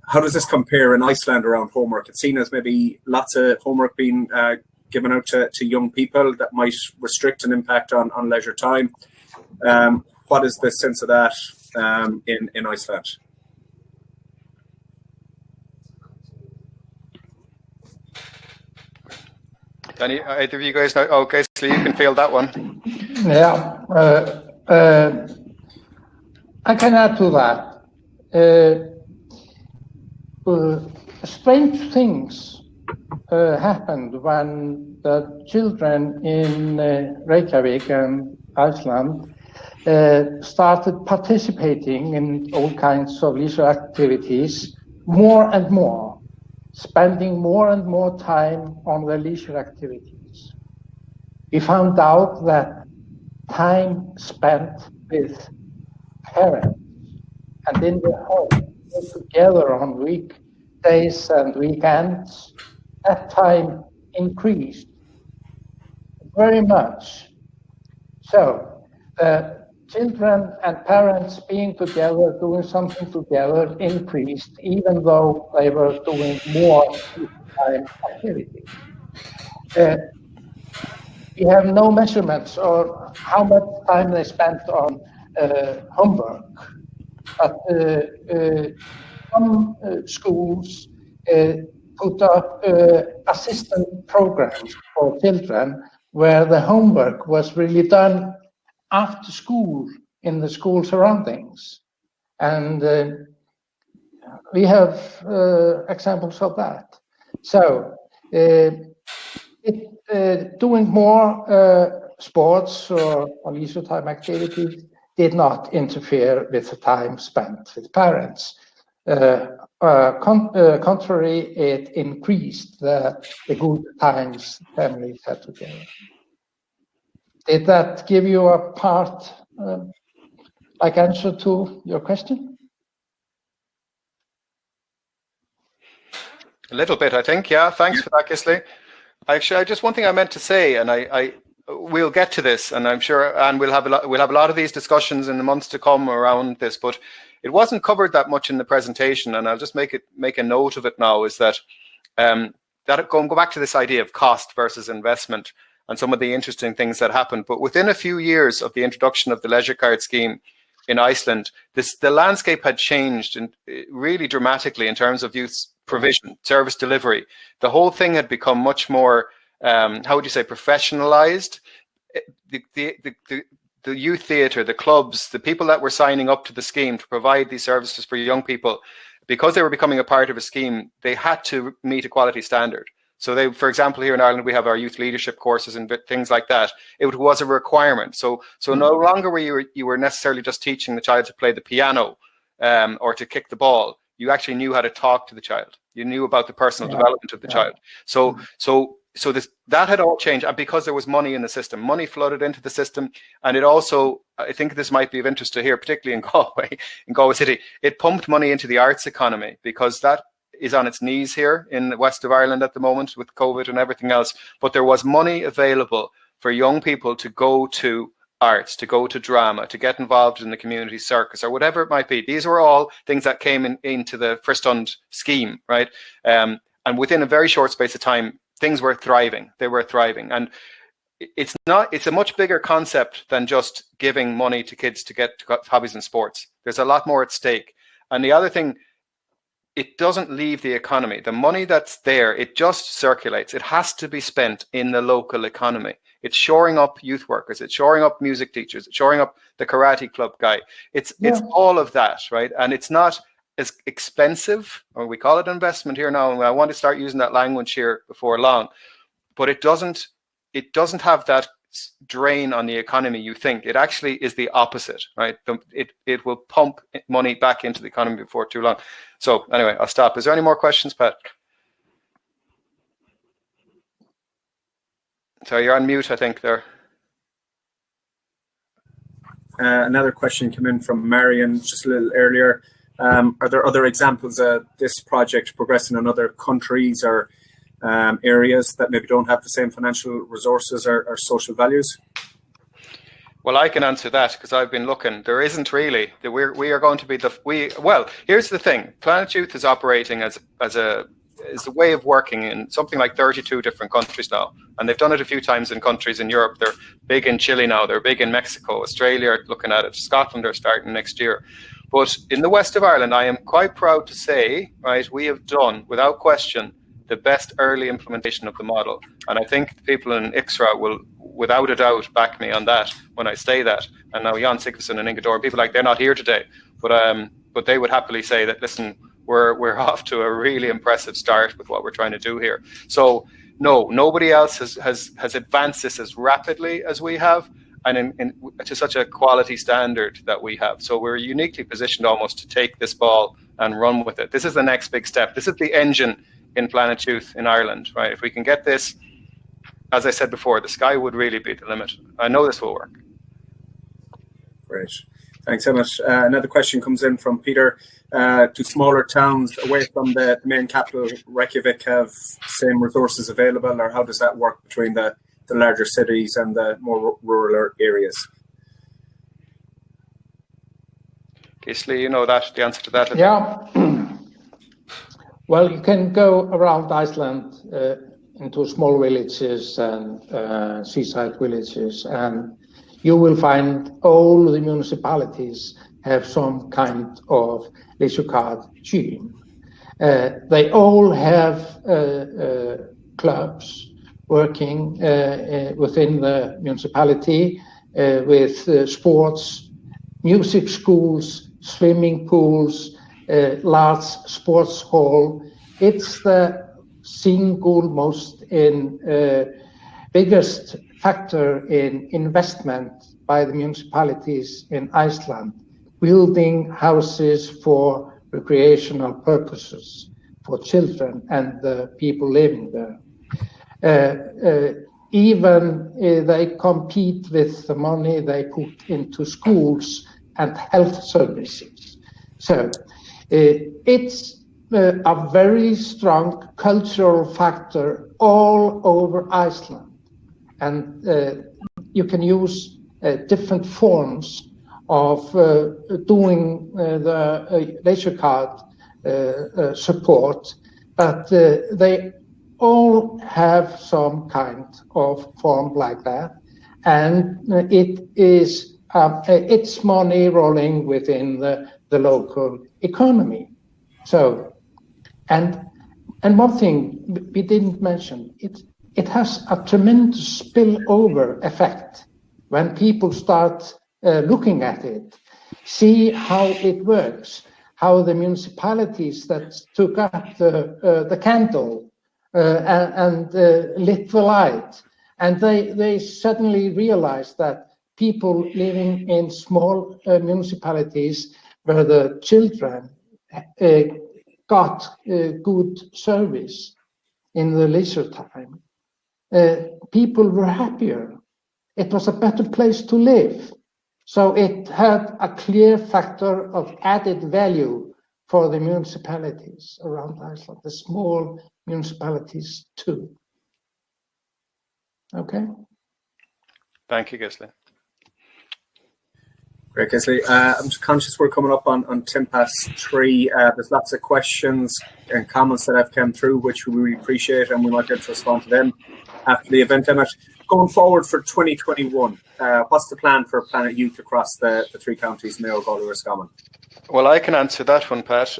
How does this compare in Iceland around homework? It's seen as maybe lots of homework being given out to young people that might restrict and impact on leisure time. What is the sense of that in Iceland? Either of you guys know? Oh, Gísli, you can field that one. Yeah, I can add to that. Strange things happened when the children in Reykjavik and Iceland started participating in all kinds of leisure activities more and more, spending more and more time on their leisure activities. We found out that time spent with parents and in the home together on weekdays and weekends, that time increased very much. So children and parents being together, doing something together increased, even though they were doing more time activity. We have no measurements or how much time they spent on homework, but some schools put up assistant programs for children where the homework was really done after school in the school surroundings. And we have examples of that. So doing more sports or leisure time activities did not interfere with the time spent with parents. Contrary, it increased the good times families had together. Did that give you a part, like answer to your question? A little bit, I think. Yeah, thanks for that, Gísli. Actually, just one thing I meant to say, and we'll get to this, and I'm sure, and we'll have a lot of these discussions in the months to come around this, but it wasn't covered that much in the presentation, and I'll just make a note of it now, is that go back to this idea of cost versus investment and some of the interesting things that happened. But within a few years of the introduction of the leisure card scheme in Iceland, the landscape had changed really dramatically in terms of youth provision, service delivery. The whole thing had become much more, how would you say, professionalized. The youth theatre, the clubs, the people that were signing up to the scheme to provide these services for young people, because they were becoming a part of a scheme, they had to meet a quality standard. So for example, here in Ireland, we have our youth leadership courses and things like that. It was a requirement. So no longer were you were necessarily just teaching the child to play the piano or to kick the ball. You actually knew how to talk to the child. You knew about the personal development of the child. So that had all changed, and because there was money in the system, money flooded into the system, and it also, I think this might be of interest to hear, particularly in Galway City, it pumped money into the arts economy, because that is on its knees here in the west of Ireland at the moment with COVID and everything else. But there was money available for young people to go to arts, to go to drama, to get involved in the community circus or whatever it might be. These were all things that came into the Fristund scheme, right? And within a very short space of time, things were thriving. They were thriving. And it's a much bigger concept than just giving money to kids to get hobbies and sports. There's a lot more at stake. And the other thing, it doesn't leave the economy. The money that's there, it just circulates. It has to be spent in the local economy. It's shoring up youth workers. It's shoring up music teachers. It's shoring up the karate club guy. It's all of that, right? And it's not as expensive, or we call it investment here now, and I want to start using that language here before long. but it doesn't have that drain on the economy you think. It actually is the opposite, right? It will pump money back into the economy before too long. So anyway, I'll stop. Is there any more questions, Pat? Sorry, you're on mute, I think, there. Another question came in from Marion just a little earlier. Are there other examples of this project progressing in other countries or areas that maybe don't have the same financial resources or social values? Well, I can answer that because I've been looking. There isn't really. We are going to be well, here's the thing. Planet Youth is operating as a way of working in something like 32 different countries now. And they've done it a few times in countries in Europe. They're big in Chile now. They're big in Mexico. Australia are looking at it. Scotland are starting next year. But in the west of Ireland, I am quite proud to say, right, we have done, without question, the best early implementation of the model. And I think people in ICSRA will, without a doubt, back me on that when I say that. And now Jan Sigvason and Inga Dor, people like, they're not here today, but they would happily say that, listen, we're off to a really impressive start with what we're trying to do here. So no, nobody else has advanced this as rapidly as we have, and to such a quality standard that we have. So we're uniquely positioned almost to take this ball and run with it. This is the next big step. This is the engine in Planet Youth in Ireland, right? If we can get this, as I said before, the sky would really be the limit. I know this will work. Great. Thanks, Emmet. Another question comes in from Peter. Do smaller towns away from the main capital, Reykjavik, have same resources available, or how does that work between the larger cities and the more rural areas? Gísli, you know that, the answer to that. Yeah. Well, you can go around Iceland into small villages and seaside villages, and you will find all the municipalities have some kind of Leisurecard scheme. They all have clubs working within the municipality with sports, music schools, swimming pools, large sports hall. It's the single most biggest factor in investment by the municipalities in Iceland, building houses for recreational purposes for children and the people living there. Even they compete with the money they put into schools and health services. So it's a very strong cultural factor all over Iceland. And you can use different forms of doing the Leisurecard support, but they all have some kind of form like that, and it is it's money rolling within the local economy. So, and one thing we didn't mention, it has a tremendous spillover effect when people start looking at it, see how it works, how the municipalities that took up the candle and lit the light, and they suddenly realized that people living in small municipalities where the children got good service in the leisure time, people were happier. It was a better place to live. So it had a clear factor of added value for the municipalities around Iceland, the small municipalities too. Okay. Thank you, Gísli. Great, Gísli. I'm just conscious we're coming up on 3:10. There's lots of questions and comments that have come through, which we really appreciate, and we might get to respond to them after the event, Emmet. Going forward for 2021, what's the plan for Planet Youth across the three counties, Mayo, Galway, Roscommon? Well, I can answer that one, Pat.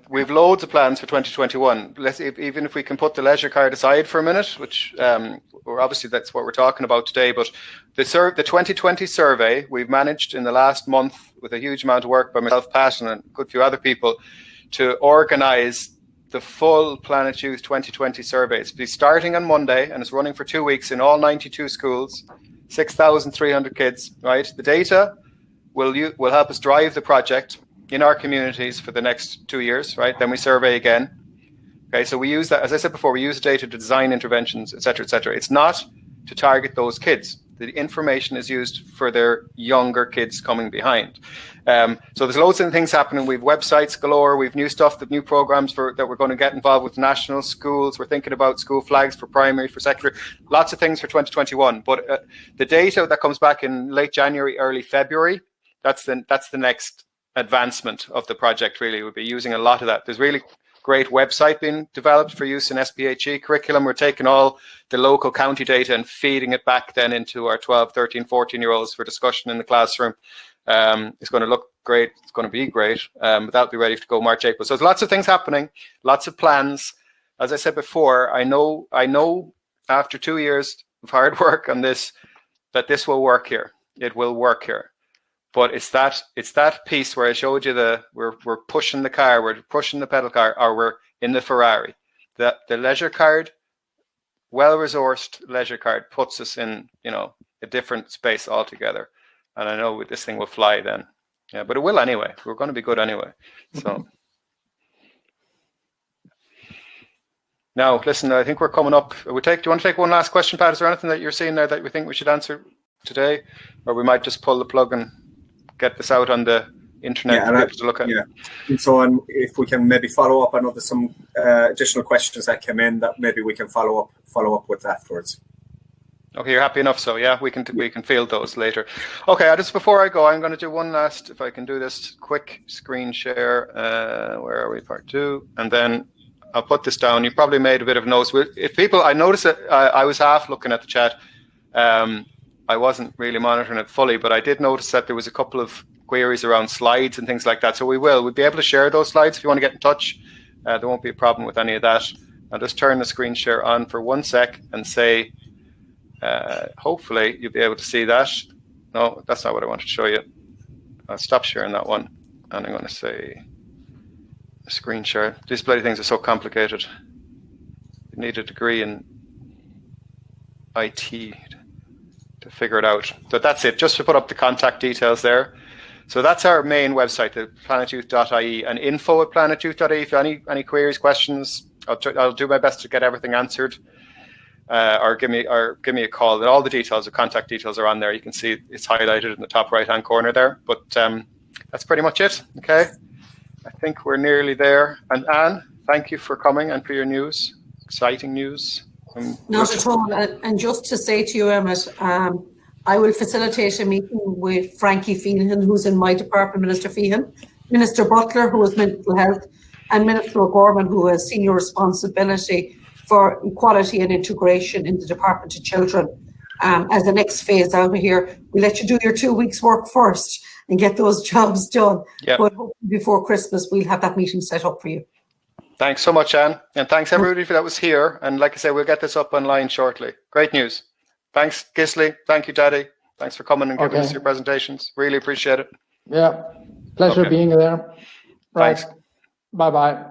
We've loads of plans for 2021. Even if we can put the Leisurecard aside for a minute, which obviously that's what we're talking about today, but the 2020 survey, we've managed in the last month with a huge amount of work by myself, Pat, and a good few other people to organise the full Planet Youth 2020 survey. It's starting on Monday, and it's running for 2 weeks in all 92 schools, 6,300 kids, right? The data will help us drive the project in our communities for the next 2 years, right? Then we survey again. Okay, so we use that, as I said before, we use the data to design interventions, et cetera, et cetera. It's not to target those kids. The information is used for their younger kids coming behind. So there's loads of things happening. We've websites galore. We've new stuff, new programs that we're going to get involved with national schools. We're thinking about school flags for primary, for secondary, lots of things for 2021. But the data that comes back in late January, early February, that's the next advancement of the project. Really, we'll be using a lot of that. There's really great website being developed for use in SPHE curriculum. We're taking all the local county data and feeding it back then into our 12, 13, 14-year-olds for discussion in the classroom. It's going to look great. It's going to be great. But that'll be ready to go March, April. So there's lots of things happening, lots of plans. As I said before, I know after 2 years of hard work on this, that this will work here. It will work here. But it's that piece where I showed you we're pushing the car, we're pushing the pedal car, or we're in the Ferrari. The leisure card, well-resourced leisure card puts us in, a different space altogether. And I know this thing will fly then. Yeah, but it will anyway. We're going to be good anyway. So now, listen, I think we're coming up. Do you want to take one last question, Pat? Is there anything that you're seeing there that we think we should answer today? Or we might just pull the plug and get this out on the internet for people to look at? Yeah. And so if we can maybe follow up, I know there's some additional questions that came in that maybe we can follow up with afterwards. Okay, you're happy enough. So yeah, we can field those later. Okay, just before I go, I'm going to do one last, if I can do this quick screen share. Where are we? Part 2, and then I'll put this down. You probably made a bit of notes. If people, I noticed that I was half looking at the chat. I wasn't really monitoring it fully, but I did notice that there was a couple of queries around slides and things like that. So we'll be able to share those slides if you want to get in touch. There won't be a problem with any of that. I'll just turn the screen share on for 1 sec and say, hopefully you'll be able to see that. No, that's not what I wanted to show you. I'll stop sharing that one. And I'm going to say screen share. These bloody things are so complicated. You need a degree in IT to figure it out. So that's it, just to put up the contact details there. So that's our main website, the planetyouth.ie, and info@planetyouth.ie. If you have any queries, questions, I'll do my best to get everything answered. Or give me a call. And all the details, the contact details are on there. You can see it's highlighted in the top right-hand corner there. But that's pretty much it. Okay, I think we're nearly there. And Anne, thank you for coming and for your news, exciting news. Not at all. And just to say to you, Emmet, I will facilitate a meeting with Frankie Feehan, who's in my department, Minister Feehan, Minister Butler, who has mental health, and Minister O'Gorman, who has senior responsibility for equality and integration in the Department of Children. As the next phase out of here, we let you do your 2 weeks work first and get those jobs done. Yep. But hopefully before Christmas, we'll have that meeting set up for you. Thanks so much, Anne. And thanks everybody that was here. And like I said, we'll get this up online shortly. Great news. Thanks, Gísli. Thank you, Dadi. Thanks for coming and giving us your presentations. Really appreciate it. Yeah, pleasure being there. Right. Thanks. Bye-bye.